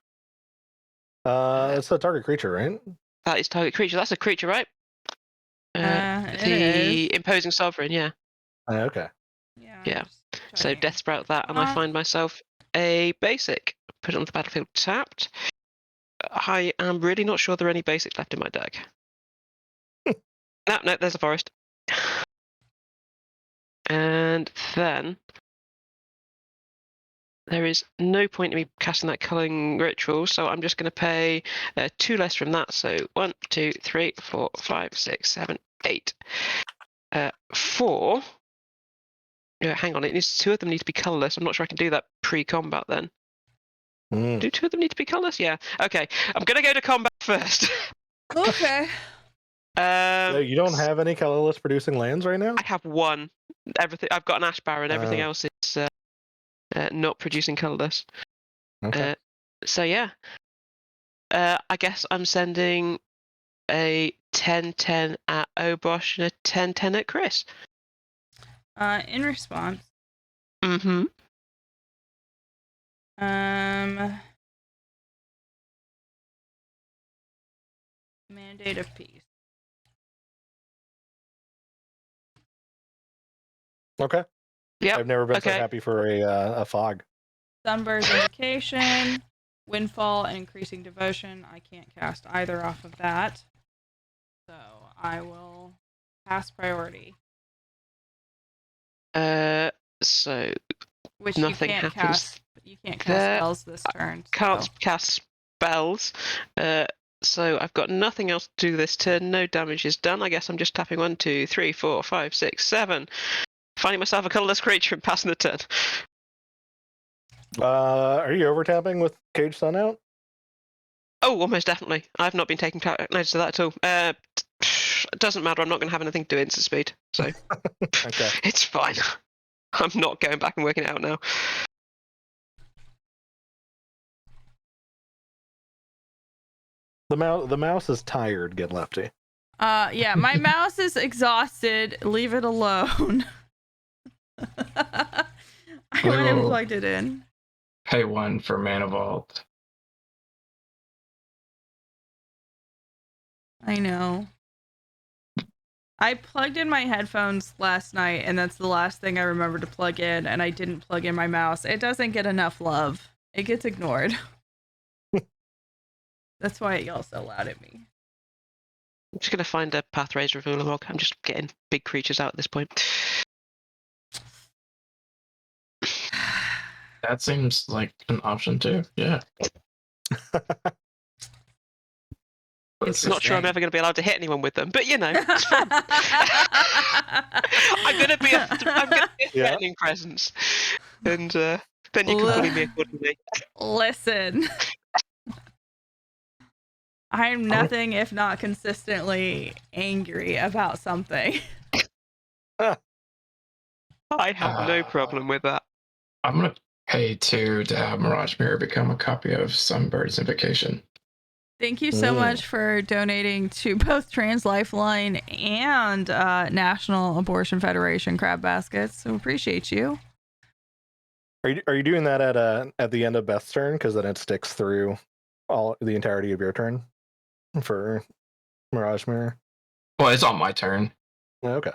S4: It's a target creature, right?
S2: That is target creature. That's a creature, right?
S1: It
S2: The
S1: is.
S2: imposing sovereign, yeah.
S4: Okay.
S1: Yeah.
S2: Yeah.
S1: I'm just
S2: So
S1: checking.
S2: Death Sprout that, and I find myself a basic. Put it on the battlefield tapped. I am really not sure there are any basics left in my deck. No, there's a forest. And then there is no point in me casting that culling ritual, so I'm just going to pay 2 less from that. So 1, 2, 3, 4, 5, 6, 7, 8. 4. Hang on, 2 of them need to be colourless. I'm not sure I can do that pre-combat then. Do 2 of them need to be colourless? Yeah. Okay, I'm going to go to combat first.
S1: Okay.
S4: You don't have any colorless producing lands right now?
S2: I have 1. Everything. I've got an Ash Barren. Everything else is not producing colourless.
S4: Okay.
S2: So yeah. I guess I'm sending a 10-10 at Obosh and a 10-10 at Chris.
S1: In response.
S2: Mm-hmm.
S1: Mandate of Peace.
S4: Okay.
S2: Yep.
S4: I've never been so
S2: Okay.
S4: happy for a fog.
S1: Sunbird's Invocation, Windfall, and Increasing Devotion. I can't cast either off of that. So I will pass priority.
S2: So
S1: Which
S2: nothing
S1: you can't
S2: happens
S1: cast. You can't cast
S2: there.
S1: spells this turn.
S2: Can't
S1: So.
S2: cast spells. So I've got nothing else to do this turn. No damage is done. I guess I'm just tapping 1, 2, 3, 4, 5, 6, 7. Finding myself a colourless creature and passing the turn.
S4: Are you overtapping with Cage Sun out?
S2: Oh, almost definitely. I've not been taking notice of that at all. It doesn't matter. I'm not going to have anything to do instant speed, so
S4: Okay.
S2: it's fine. I'm not going back and working it out now.
S4: The mouse is tired, Get Lefty.
S1: Yeah, my mouse is exhausted. Leave it alone. I went and plugged it in.
S3: Pay 1 for Mana Vault.
S1: I know. I plugged in my headphones last night, and that's the last thing I remember to plug in, and I didn't plug in my mouse. It doesn't get enough love. It gets ignored. That's why it yells so loud at me.
S2: I'm just going to find a Pathrays Revealer log. I'm just getting big creatures out at this point.
S3: That seems like an option too. Yeah.
S2: Not sure I'm ever going to be allowed to hit anyone with them, but you know, it's fun. I'm going to be a threatening presence, and then you can bully me accordingly.
S1: Listen, I'm nothing if not consistently angry about something.
S2: I have no problem with that.
S3: I'm going to pay 2 to have Mirage Mirror become a copy of Sunbird's Invocation.
S1: Thank you so much for donating to both Trans Lifeline and National Abortion Federation crab baskets. So appreciate you.
S4: Are you doing that at the end of Beth's turn? Because then it sticks through the entirety of your turn for Mirage Mirror.
S3: Well, it's on my turn.
S4: Okay.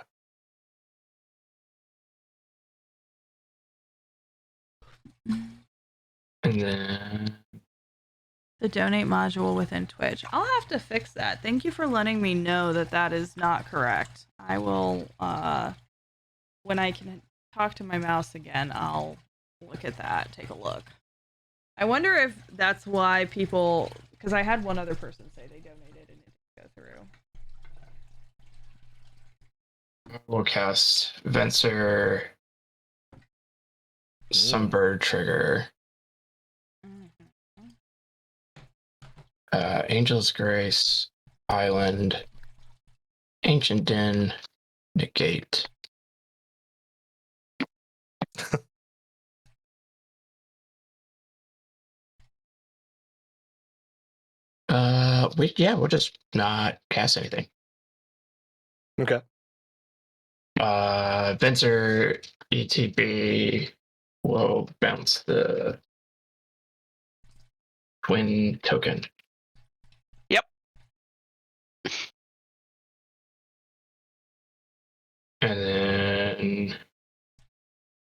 S3: And then
S1: The donate module within Twitch. I'll have to fix that. Thank you for letting me know that that is not correct. I will, when I can talk to my mouse again, I'll look at that, take a look. I wonder if that's why people, because I had one other person say they donated and it didn't go through.
S3: we'll cast Venser, Sunbird Trigger, Angel's Grace, Island, Ancient Den, Negate. We'll just not cast anything.
S4: Okay.
S3: Venser ETB will bounce the twin token. And then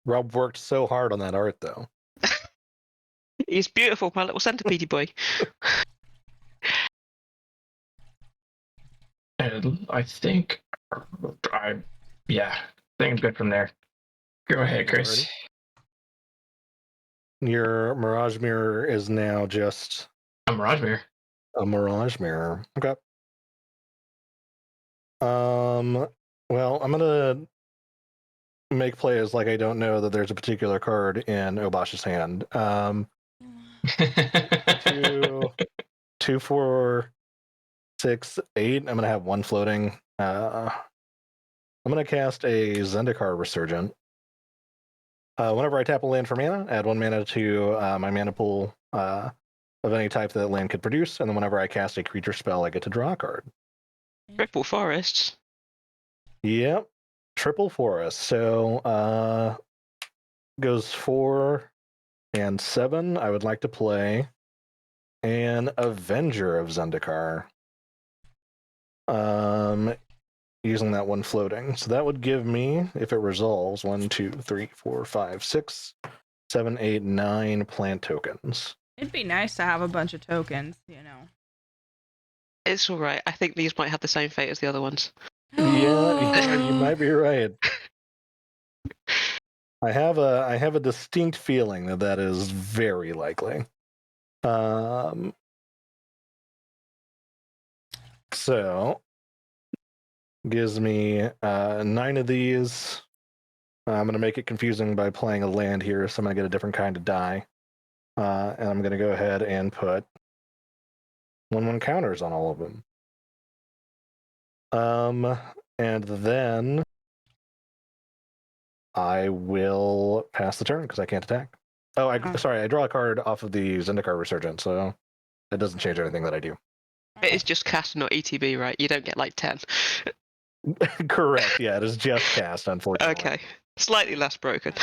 S4: Rob worked so hard on that art, though.
S2: He's beautiful, my little centipede boy.
S3: and I think I think I'm good from there. Go ahead, Chris.
S4: Alrighty. Your Mirage Mirror is now just
S3: I'm Mirage Mirror.
S4: a Mirage Mirror. Okay. Well, I'm gonna make plays like I don't know that there's a particular card in Obosh's hand. 2, 4, 6, 8. I'm gonna have one floating. I'm gonna cast a Zendikar Resurgent. Whenever I tap a land for mana, add 1 mana to my mana pool of any type that land could produce, and then whenever I cast a creature spell, I get to draw a card.
S2: Triple forests.
S4: Yep, triple forest. So goes 4 and 7. I would like to play an Avenger of Zendikar. Using that one floating. So that would give me, if it resolves, 1, 2, 3, 4, 5, 6, 7, 8, 9 plant tokens.
S1: It'd be nice to have a bunch of tokens, you know.
S2: It's alright. I think these might have the same fate as the other ones.
S4: Yeah, you might be right. I have a distinct feeling that is very likely. So gives me 9 of these. I'm going to make it confusing by playing a land here, so I'm going to get a different kind of die. And I'm going to go ahead and put 1/1 counters on all of them. And then I will pass the turn because I can't attack. Oh, sorry, I draw a card off of the Zendikar Resurgent, so that doesn't change anything that I do.
S2: It is just cast, not ETB, right? You don't get like 10.
S4: Correct. Yeah, it is just cast, unfortunately.
S2: Okay. Slightly less broken.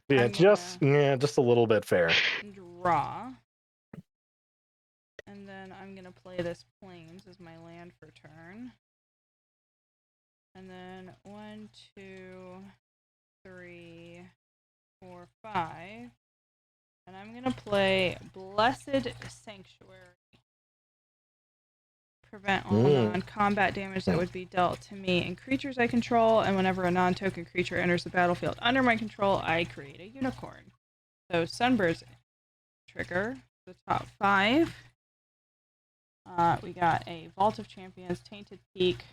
S4: Yeah,
S1: I'm
S4: just a little bit fair.
S1: Draw. And then I'm going to play this Plains as my land for turn. And then 1, 2, 3, 4, 5. And I'm going to play Blessed Sanctuary. Prevent all non-combat damage that would be dealt to me and creatures I control, and whenever a non-token creature enters the battlefield under my control, I create a unicorn. So Sunbird's trigger, the top 5. We got a Vault of Champions, Tainted Peak,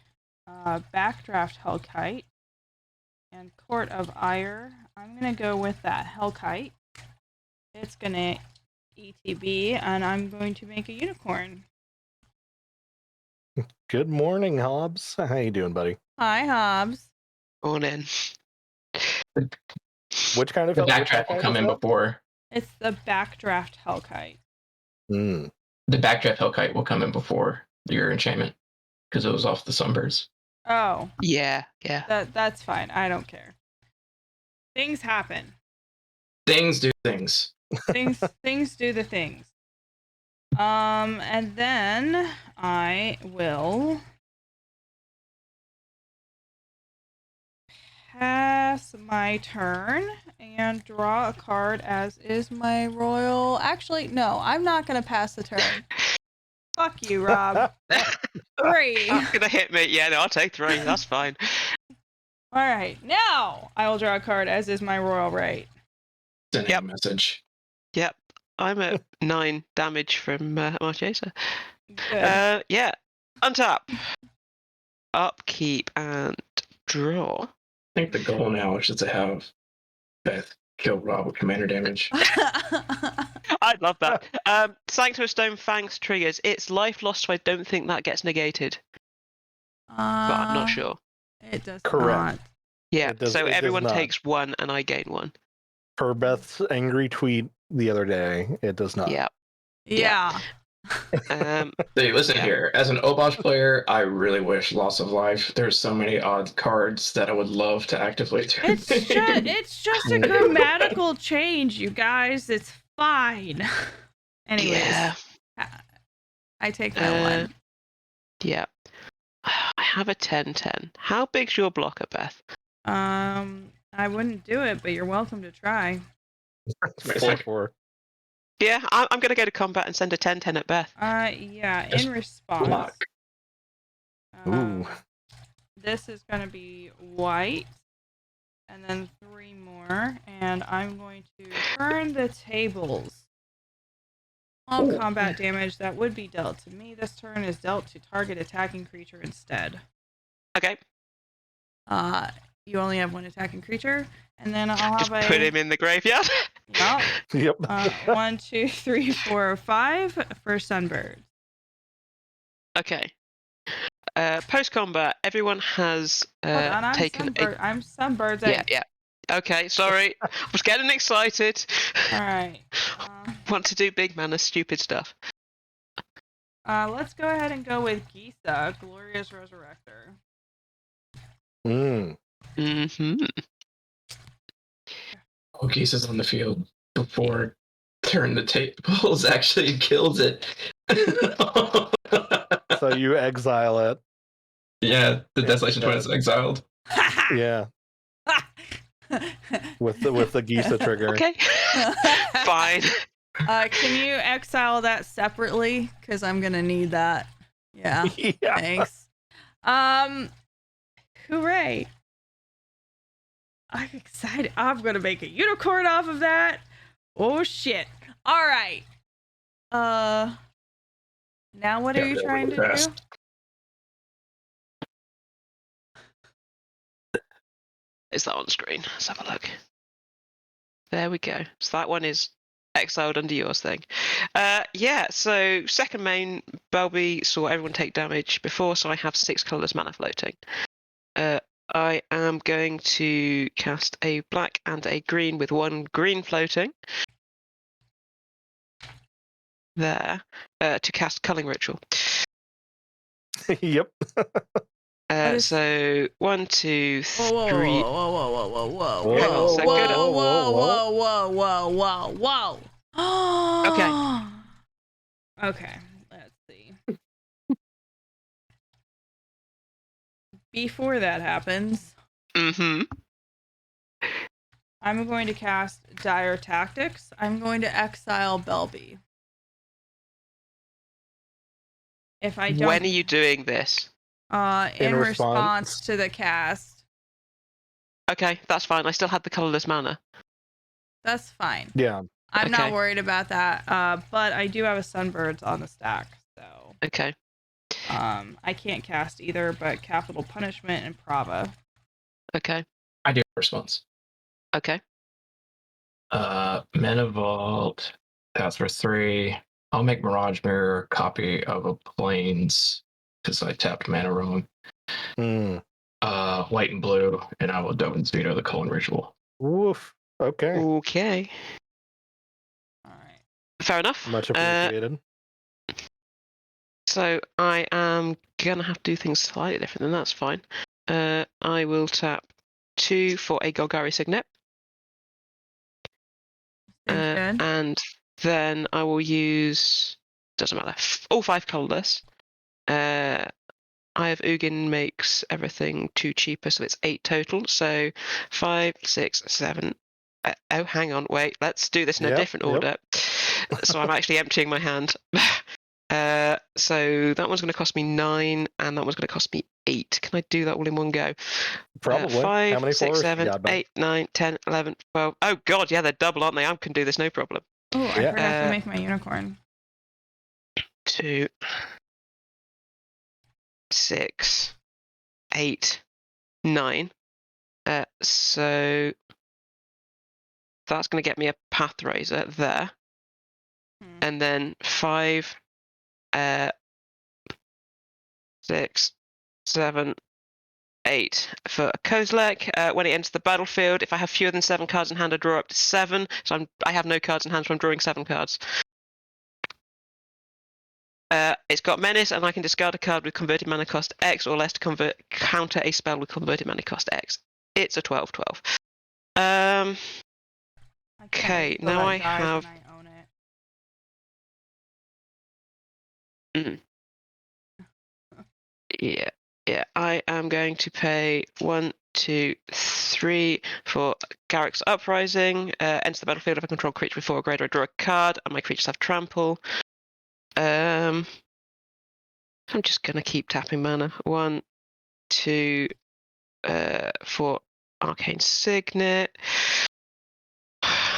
S1: Backdraft Hellkite, and Court of Ire. I'm going to go with that Hellkite. It's going to ETB, and I'm going to make a unicorn.
S4: Good morning, Hobbs. How you doing, buddy?
S1: Hi, Hobbs.
S2: Morning.
S4: Which kind of
S3: The backdraft will come in before.
S1: It's the Backdraft Hellkite.
S4: The
S3: backdraft Hellkite will come in before your enchantment because it was off the Sunbirds.
S1: Oh.
S2: Yeah.
S1: That's fine. I don't care. Things happen.
S3: Things do things.
S1: Things do the things. And then I will pass my turn and draw a card as is my royal. Actually, no, I'm not going to pass the turn. Fuck you, Rob. 3.
S2: Gonna hit me. Yeah, no, I'll take 3. That's fine.
S1: All right, now I will draw a card as is my royal right.
S3: Send a message.
S2: Yep. I'm at 9 damage from Marchesa.
S1: Good.
S2: Yeah. Untap. Upkeep and draw.
S3: I think the goal now is just to have Beth kill Rob with commander damage.
S2: I'd love that. Sanctuary Stone Fangs triggers. It's life lost, so I don't think that gets negated. But I'm not sure.
S1: It does
S4: Correct.
S1: not.
S2: Yeah,
S4: It does-
S2: so
S4: it does
S2: everyone
S4: not.
S2: takes 1 and I gain 1.
S4: Per Beth's angry tweet the other day, it does not.
S2: Yeah.
S1: Yeah.
S3: Hey, listen here. As an Obosh player, I really wish Loss of Life. There's so many odd cards that I would love to actively do.
S1: It's just a grammatical change, you guys. It's fine. Anyways,
S2: Yeah.
S1: I take that one.
S2: Yeah. have a 10/10. How big's your blocker, Beth?
S1: I wouldn't do it, but you're welcome to try.
S4: 4/4.
S2: Yeah, I'm going to go to combat and send a 10/10 at Beth.
S1: Yeah,
S3: Just
S1: in response.
S3: block.
S4: Ooh.
S1: This is going to be white, and then 3 more, and I'm going to turn the tables. All
S3: Ooh.
S1: combat damage that would be dealt to me this turn is dealt to target attacking creature instead.
S2: Okay.
S1: You only have 1 attacking creature, and then I'll
S2: Just
S1: have
S2: put him in the graveyard.
S1: Yep.
S4: Yep.
S1: 1, 2, 3, 4, 5 for Sunbird.
S2: Okay. Post combat, everyone has
S1: Hold on,
S2: taken
S1: I'm Sunbird's
S2: Yeah,
S1: egg.
S2: yeah. Okay, sorry. I was getting excited.
S1: Alright.
S2: Want to do big mana stupid stuff.
S1: Let's go ahead and go with Gisa, Glorious Resurrector.
S2: Mm-hmm.
S3: Okis is on the field before turn the tables actually kills it.
S4: So you exile it.
S3: Yeah, the Desolation Twin is exiled.
S4: Yeah. With the Gisa trigger.
S2: Okay. Fine.
S1: Can you exile that separately? Because I'm gonna need that. Yeah.
S4: Yeah.
S1: Thanks. Hooray. I'm excited. I'm gonna make a unicorn off of that. Oh shit. Alright. Now what are you trying to do?
S2: Is that on screen? Let's have a look. There we go. So that one is exiled under yours thing. Yeah, so second main, Belby saw everyone take damage before, so I have 6 colourless mana floating. I am going to cast a black and a green with 1 green floating. There. To cast Culling Ritual.
S4: Yep.
S2: So 1, 2, 3.
S1: Whoa.
S2: Hang on, so good.
S1: Whoa.
S2: Okay.
S1: Okay, let's see. Before that happens,
S2: Mm-hmm.
S1: I'm going to cast Dire Tactics. I'm going to exile Belby. If I don't...
S2: When are you doing this?
S1: In response to the cast.
S2: Okay, that's fine. I still had the colourless mana.
S1: That's fine.
S4: Yeah.
S1: I'm not
S2: Okay.
S1: worried about that. But I do have a Sunbirds on the stack, so
S2: Okay.
S1: I can't cast either, but Capital Punishment and Prava.
S2: Okay.
S3: I do response.
S2: Okay.
S3: Mana Vault. That's for 3. I'll make Mirage Mirror a copy of a Plains because I tapped mana wrong. White and blue, and I will Dovin's Veto the Culling Ritual.
S4: Woof. Okay.
S2: Okay.
S1: All right.
S2: Fair enough.
S4: Much appreciated.
S2: So I am gonna have to do things slightly different, and that's fine. I will tap 2 for a Golgari Signet.
S1: Seems good.
S2: And then I will use, doesn't matter, all 5 colourless. I have Ugin makes everything 2 cheaper, so it's 8 total. So 5, 6, 7. Oh, hang on, wait. Let's do this in a different order. So I'm actually emptying my hand. So that one's going to cost me 9, and that one's going to cost me 8. Can I do that all in one go?
S4: Probably.
S2: 5,
S4: How many
S2: 6,
S4: fours
S2: 7,
S4: you got, Ben?
S2: 8, 9, 10, 11, 12. Oh god, yeah, they're double, aren't they? I can do this, no problem.
S1: Oh, I
S4: Yeah.
S1: forgot to make my unicorn.
S2: 2, 6, 8, 9. So that's going to get me a Path Razor there. And then 5, 6, 7, 8 for a Kozilek. When it enters the battlefield, if I have fewer than 7 cards in hand, I draw up to 7. So I have no cards in hand, so I'm drawing 7 cards. It's got Menace, and I can discard a card with converted mana cost X or less to counter a spell with converted mana cost X. It's a 12/12. Okay, now I have.
S1: I own it.
S2: Yeah. here. I am going to pay 1, 2, 3 for Garrick's Uprising. Enter the battlefield if I control creature before a grade, I draw a card, and my creatures have trample. I'm just gonna keep tapping mana. 1, 2, for Arcane Signet.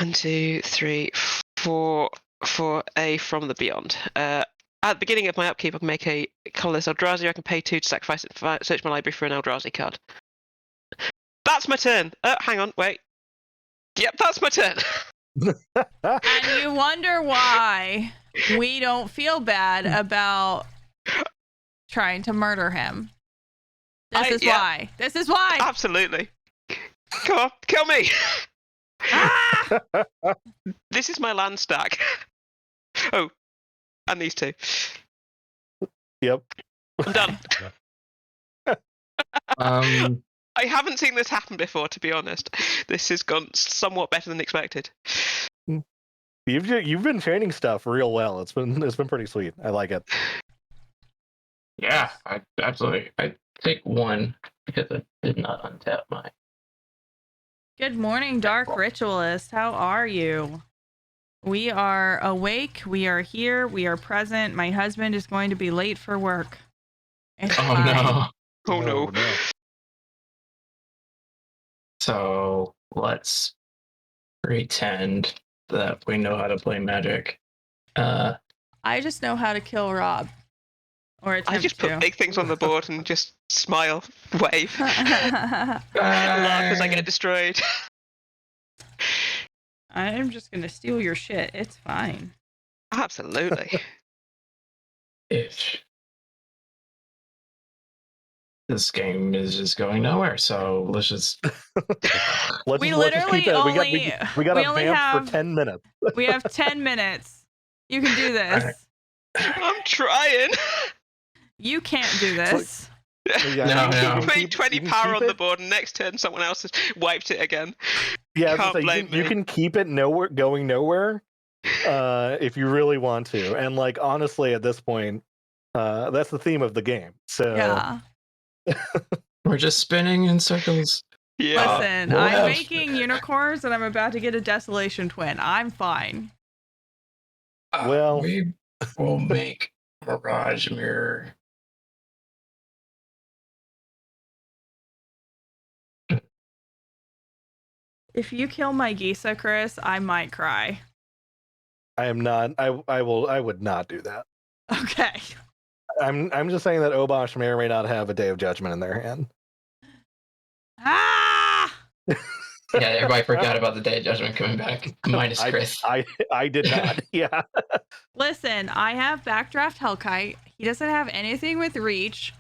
S2: 1, 2, 3, 4 for a From the Beyond. At the beginning of my upkeep, I can make a colorless Eldrazi. I can pay 2 to sacrifice it and search my library for an Eldrazi card. That's my turn. Hang on, wait. Yep, that's my turn.
S1: And you wonder why we don't feel bad about trying to murder him. This is why.
S2: Absolutely. Come on, kill me.
S1: Ah!
S2: This is my land stack. Oh, and these 2.
S4: Yep.
S2: I'm done. I haven't seen this happen before, to be honest. This has gone somewhat better than expected.
S4: You've been training stuff real well. It's been pretty sweet. I like it.
S3: Yeah, I absolutely. I take 1 because I did not untap mine.
S1: Good morning, Dark Ritualist. How are you? We are awake. We are here. We are present. My husband is going to be late for work. It's fine.
S3: No.
S2: Oh no.
S3: So let's pretend that we know how to play Magic.
S1: I just know how to kill Rob. Or attempt
S2: I just put
S1: to.
S2: big things on the board and just smile, wave, laugh as I get destroyed.
S1: I'm just gonna steal your shit. It's fine.
S2: Absolutely.
S3: Ish. This game is just going nowhere, so let's just.
S1: We literally
S4: we got
S1: we
S4: a
S1: only
S4: vamp
S1: have
S4: for 10 minutes.
S1: We have 10 minutes. You can do this.
S2: I'm trying.
S1: You can't do this.
S3: No.
S2: 20 power on the board, and next turn someone else has wiped it again.
S4: Yeah,
S2: Can't blame
S4: you
S2: me.
S4: can keep it going nowhere if you really want to. And like honestly, at this point, that's the theme of the game. So
S1: Yeah.
S3: We're just spinning in circles.
S2: Yeah.
S1: Listen,
S3: what
S1: I'm
S3: else?
S1: making unicorns and I'm about to get a Desolation Twin. I'm fine.
S4: Well-
S3: we will make Mirage Mirror.
S1: If you kill my Gisa, Chris, I might cry.
S4: I am not. I would not do that.
S1: Okay.
S4: I'm just saying that Obosh may or may not have a Day of Judgment in their hand.
S1: Ah!
S3: Yeah, everybody forgot about the Day of Judgment coming back. Minus Chris.
S4: I did not. Yeah.
S1: Listen, I have Backdraft Hellkite. He doesn't have anything with reach.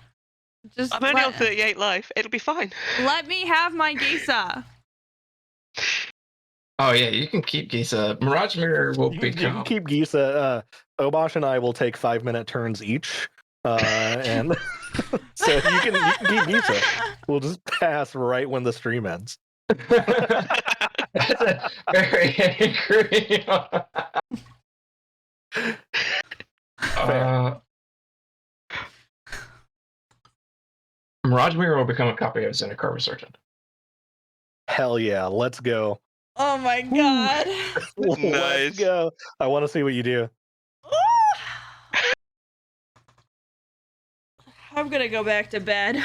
S1: Just
S2: I'm only on 38 life. It'll be fine.
S1: let me have my Gisa.
S3: Oh yeah, you can keep Gisa. Mirage Mirror will
S4: You
S3: become.
S4: can keep Gisa. Obosh and I will take 5-minute turns each. And so you can keep Gisa. We'll just pass right when the stream ends.
S3: That's a very angry. Mirage Mirror will become a copy of Zendikar Resurgent.
S4: Hell yeah, let's go.
S1: Oh my god.
S2: Nice.
S4: Let's go. I want to see what you do.
S1: I'm gonna go back to bed.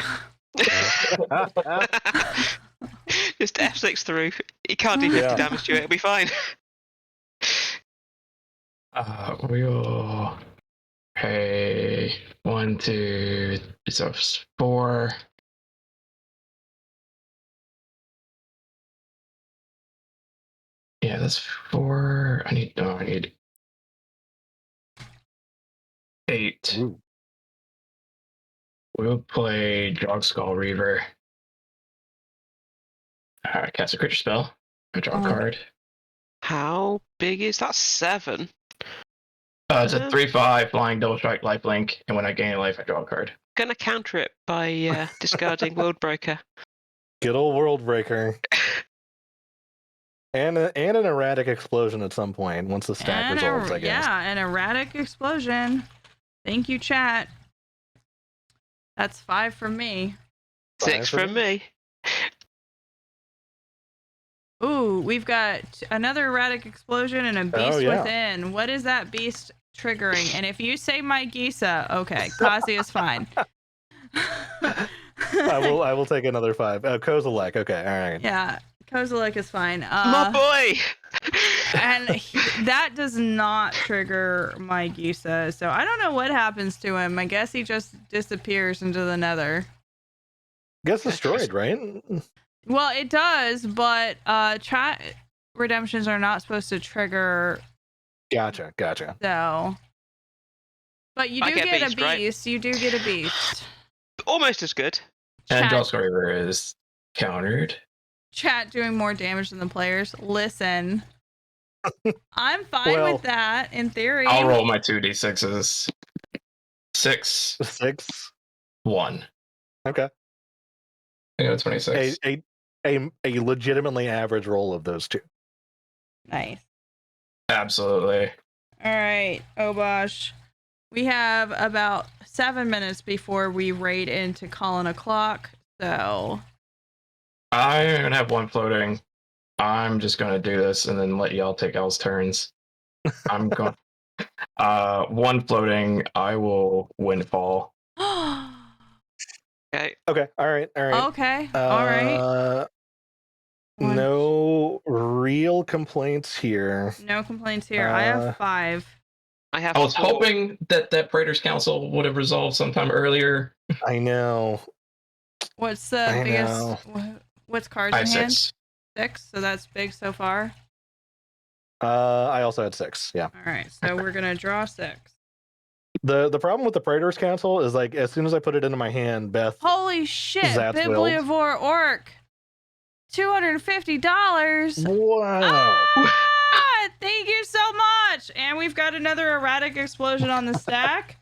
S2: Just F6 through. He can't do 50 damage to it. It'll be fine.
S3: We will pay 1, 2, so 4. Yeah, that's 4. I need 8.
S4: Ooh.
S3: We'll play Drogskull Reaver. Cast a creature spell. I draw a card.
S2: How big is that? 7?
S3: It's a 3/5 flying double strike lifelink, and when I gain a life, I draw a card.
S2: Gonna counter it by discarding Worldbreaker.
S4: Good old World Breaker. And an erratic explosion at some point once the stack resolves, I guess.
S1: Yeah, an erratic explosion. Thank you, chat. That's 5 from me.
S2: 6
S4: for
S2: from me.
S1: Ooh, we've got another erratic explosion and a beast
S4: yeah.
S1: within. What is that beast triggering? And if you say my Gisa, okay, Kazi is fine.
S4: I will take another 5. Kozilek. Okay, all right.
S1: Yeah, Kozilek is fine.
S2: My boy!
S1: And that does not trigger my Gisa, so I don't know what happens to him. I guess he just disappears into the nether.
S4: Gets destroyed, right?
S1: Well, it does, but chat redemptions are not supposed to trigger.
S4: Gotcha.
S1: So, but you
S2: I
S1: do
S2: get
S1: get
S2: beast,
S1: a
S2: right?
S1: beast. You do get a beast.
S2: Almost as good.
S3: And
S1: Chat,
S3: Jawscraver is countered.
S1: chat doing more damage than the players. Listen, I'm fine
S4: Well,
S1: with that in theory.
S3: I'll roll my 2d6s. 6,
S4: 6.
S3: 1.
S4: Okay.
S3: I got 26.
S4: A legitimately average roll of those two.
S1: Nice.
S3: Absolutely.
S1: All right, Obosh. We have about 7 minutes before we raid into calling a clock. So
S3: I'm gonna have one floating. I'm just gonna do this and then let y'all take y'all's turns. I'm going. One floating. I will windfall.
S2: Okay.
S4: Okay. All right.
S1: okay, all right.
S4: No real complaints here.
S1: No complaints here. I have 5.
S2: I have
S3: I was
S2: 4.
S3: hoping that Praetor's Council would have resolved sometime earlier.
S4: I know.
S1: What's the
S4: I
S1: biggest?
S4: know.
S1: What's cards
S3: I
S1: in
S3: have
S1: hand?
S3: 6.
S1: 6. So that's big so far.
S4: I also had 6. Yeah.
S1: All right. So we're gonna draw 6.
S4: The problem with the Praetor's Council is like as soon as I put it into my hand, Beth.
S1: Holy shit!
S4: That's
S1: Bibliovore Orc. $250.
S4: Wow.
S1: Ah, thank you so much. And we've got another erratic explosion on the stack.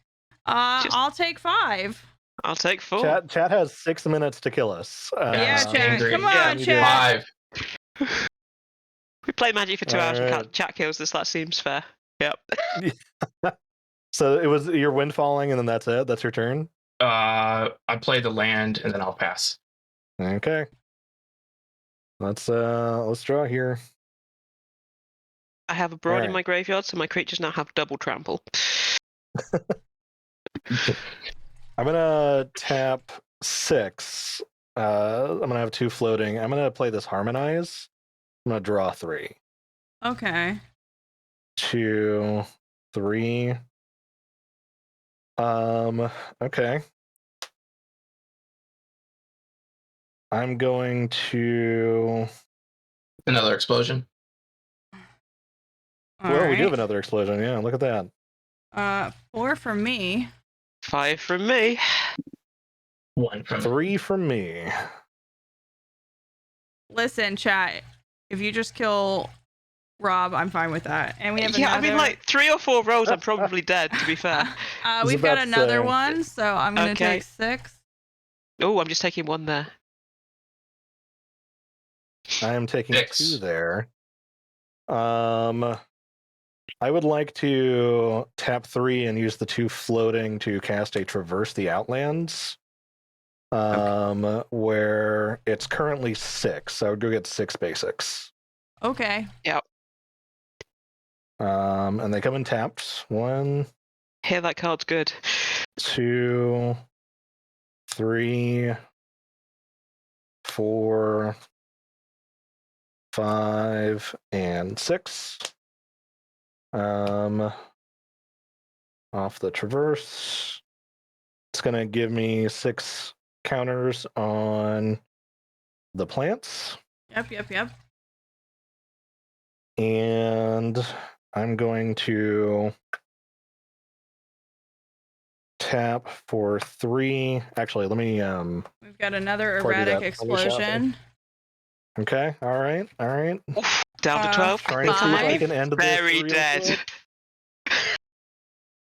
S1: I'll take 5.
S2: I'll take 4.
S4: Chat has 6 minutes to kill us.
S1: Yeah, chat.
S3: angry.
S1: Come on,
S2: Yeah,
S1: chat.
S3: 5.
S2: We play Magic for 2 hours and
S4: Alright.
S2: chat kills us. That seems fair. Yep.
S4: So it was your wind falling, and then that's it. That's your turn.
S3: I play the land and then I'll pass.
S4: Okay. Let's draw here.
S2: I have a broad in
S4: Alright.
S2: my graveyard, so my creatures now have double trample.
S4: I'm gonna tap 6. I'm gonna have 2 floating. I'm gonna play this harmonize. I'm gonna draw 3.
S1: Okay.
S4: 2, 3. Okay. I'm going to.
S3: Another explosion.
S4: Well, we do have another explosion. Yeah, look at that.
S1: 4 for me.
S2: 5 from me.
S3: 1 from
S4: 3 from me.
S1: Listen, chat. If you just kill Rob, I'm fine with that. And we have
S2: Yeah,
S1: another.
S2: I mean, like 3 or 4 rolls, I'm probably dead. To be fair.
S1: We've got
S4: about to
S1: another
S4: say.
S1: one, so I'm gonna
S2: Okay.
S1: take 6.
S2: Oh, I'm just taking 1 there.
S4: I am taking
S3: 6.
S4: 2 there. I would like to tap 3 and use the 2 floating to cast a Traverse the Outlands. Where it's currently 6. So I would go get 6 basics.
S1: Okay.
S2: Yep.
S4: And they come in tapped. 1,
S2: Here, that card's good.
S4: 2, 3, 4, 5, and 6. Off the Traverse. It's gonna give me 6 counters on the plants.
S1: Yep.
S4: And I'm going to tap for 3. Actually, let me
S1: We've got another
S4: before I do
S1: erratic
S4: that, let me shuffle.
S1: explosion.
S4: Okay, all right.
S2: Oof, down to 12.
S4: Trying to see if I can end this
S2: very
S4: real
S2: dead.
S4: quick.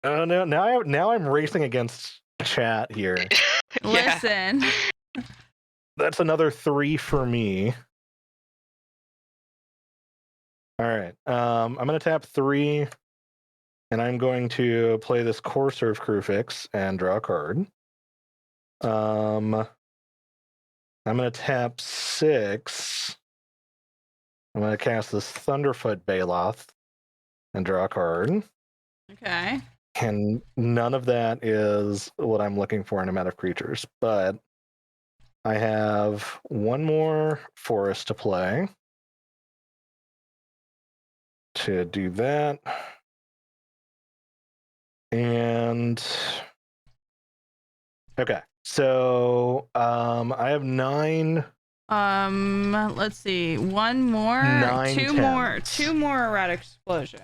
S4: Oh no! Now I'm racing against chat here.
S2: Yeah.
S1: Listen.
S4: That's another 3 for me. All right. I'm gonna tap 3, and I'm going to play this Core Serve Crucifix and draw a card. I'm gonna tap 6. I'm gonna cast this Thunderfoot Baloth and draw a card.
S1: Okay.
S4: And none of that is what I'm looking for in a amount of creatures, but I have one more forest to play. To do that. And okay. So I have 9.
S1: Let's see. One more,
S4: 9
S1: two more, 2 more erratic explosions.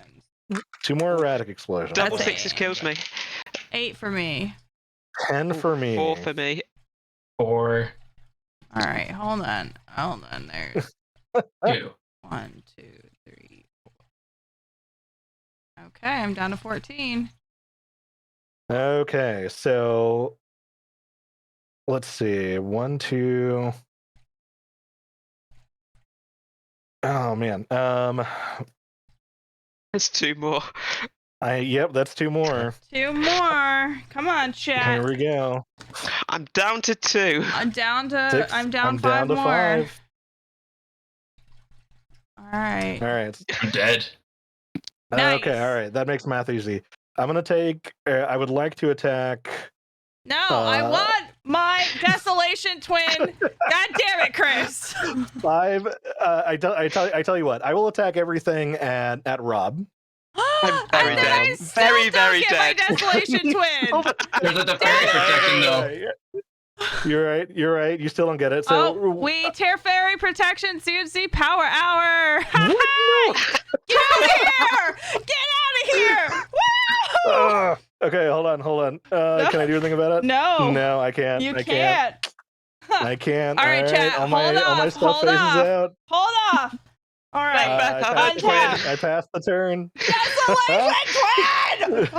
S4: 2 more erratic explosions.
S2: Double
S1: That's
S2: sixes kills me.
S1: 8 for me.
S4: 10 for me.
S2: 4 for me.
S3: 4,
S1: All right, hold on. There's
S3: 2.
S1: 1, 2, 3, 4. Okay, I'm down to 14.
S4: Okay, so let's see. 1, 2. Oh man.
S2: There's 2 more.
S4: Yep, that's 2 more.
S1: 2 more. Come on, chat.
S4: Here we go.
S2: I'm down to 2.
S1: I'm down to
S4: 6.
S1: I'm down
S4: I'm
S1: 5
S4: down to
S1: more.
S4: 5.
S1: All right.
S4: All right.
S3: I'm dead.
S1: Nice.
S4: Okay, all right. That makes math easy. I'm gonna take. I would like to attack.
S1: No, I want my desolation twin. God damn it, Chris.
S4: 5. I tell you what. I will attack everything at Rob.
S2: I'm very
S1: And then
S2: dead.
S1: I still
S2: Very,
S1: don't
S2: very
S1: get
S2: dead.
S1: my desolation twin.
S3: There's a fairy protection though.
S4: You're right. You're right. You still don't get it. So
S1: Tear Fairy Protection CNC Power Hour.
S4: No.
S1: Get out of here! Get out of here! Woo!
S4: Okay, hold on. Can I do anything about it?
S1: No,
S4: I can't.
S1: you
S4: I
S1: can't.
S4: I can't.
S1: All right, chat.
S4: All my
S1: Hold
S4: stuff
S1: off.
S4: phases out.
S1: Hold off. All right.
S4: I passed the turn.
S1: Desolation twin.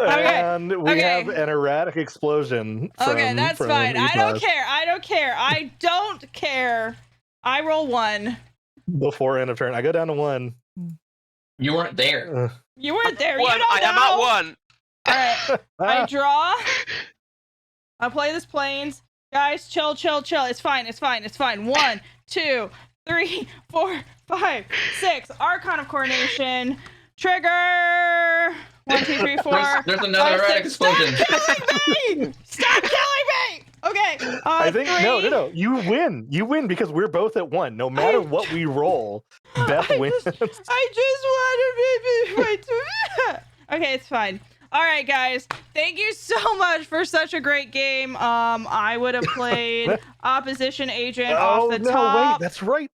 S4: And we have an erratic explosion.
S1: Okay, that's
S4: from
S1: fine. I don't
S4: Ethos
S1: care. I don't care. I roll 1.
S4: Before end of turn, I go down to 1.
S3: You weren't there.
S1: You weren't there.
S2: 1.
S1: You don't
S2: I am
S1: know.
S2: at 1.
S1: All right. I draw. I play this planes. Guys, chill. It's fine. 1, 2, 3, 4, 5, 6. Archon of Coronation. Trigger. 1, 2, 3, 4.
S3: There's another erratic explosion.
S1: Stop killing me! Okay.
S4: I think
S1: 3.
S4: no. You win because we're both at 1. No matter what we roll, Beth wins.
S1: I just want to Okay, it's fine. All right, guys. Thank you so much for such a great game. I would have played Opposition Agent off the top.
S4: Wait, that's right.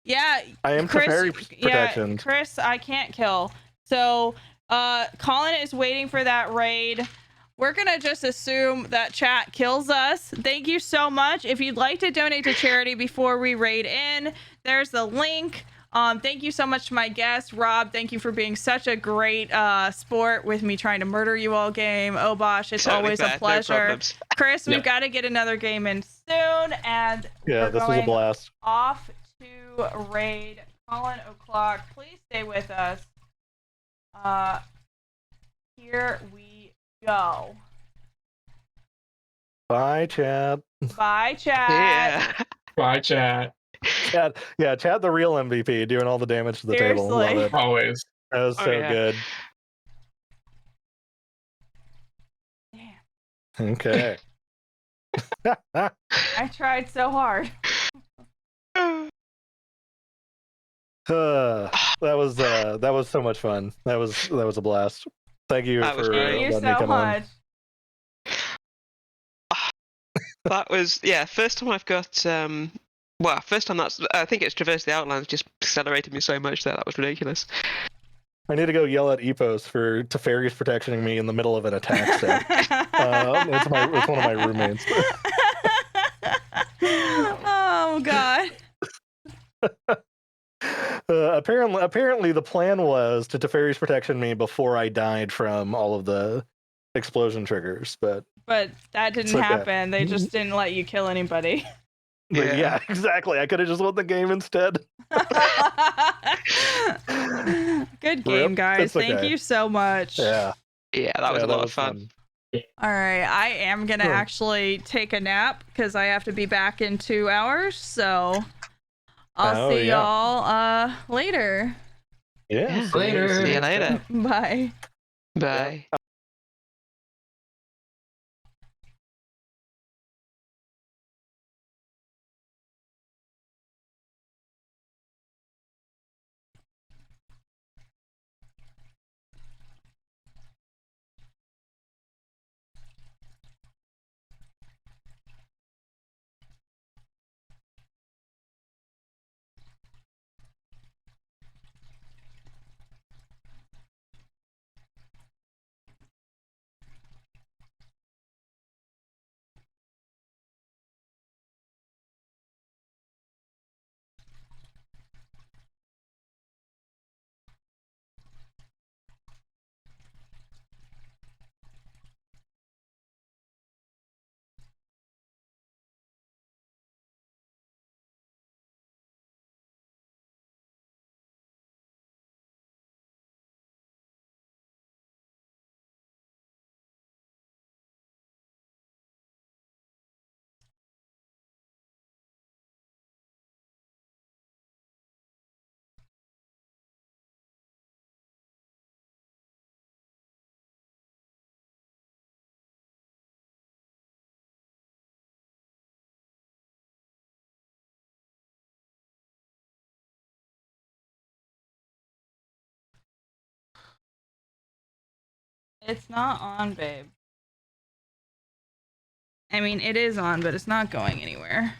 S1: Yeah,
S4: I am
S1: Chris,
S4: Teferi Protection.
S1: Yeah, Chris, I can't kill. So, Colin is waiting for that raid. We're gonna just assume that chat kills us. Thank you so much. If you'd like to donate to charity before we raid in, there's the link. Thank you so much to my guest, Rob. Thank you for being such a great sport with me trying to murder you all game. Oh, Bosh, it's always a pleasure. No Chris, we've got to get another game in soon. And
S4: yeah, this was a blast.
S1: Off to raid Colin O'Clock. Please stay with us. Here we go.
S4: Bye, chat.
S1: Bye, chat.
S2: Yeah.
S3: Bye, chat.
S4: Chad, Chad, the real MVP, doing all the damage to the table. Love it.
S3: Always.
S4: That was so good.
S1: Damn.
S4: Okay.
S1: I tried so hard.
S4: That was so much fun. That was a blast. Thank you for
S2: letting
S1: me
S4: come
S1: so
S4: on.
S2: That was first time I've got first time I think it's Traverse the Outlands just accelerated me so much that was ridiculous.
S4: I need to go yell at Epos for Teferi's protecting me in the middle of an attack step. It's one of my roommates.
S1: Oh god.
S4: Apparently the plan was to Teferi's protection me before I died from all of the explosion triggers, but
S1: that didn't happen. They just didn't let you kill anybody.
S4: Yeah, exactly. I could have just won the game instead.
S1: Good game, guys.
S4: Okay.
S1: Thank you so much.
S4: Yeah,
S2: that was a lot of fun.
S1: All right, I am gonna
S4: Sure.
S1: actually take a nap because I have to be back in 2 hours. So I'll
S4: Oh,
S1: see
S4: yeah.
S1: y'all later.
S4: Yeah.
S2: Yeah.
S3: Later.
S2: See you later.
S1: Bye.
S2: Bye.
S1: It's not on, babe. I mean, it is on, but it's not going anywhere.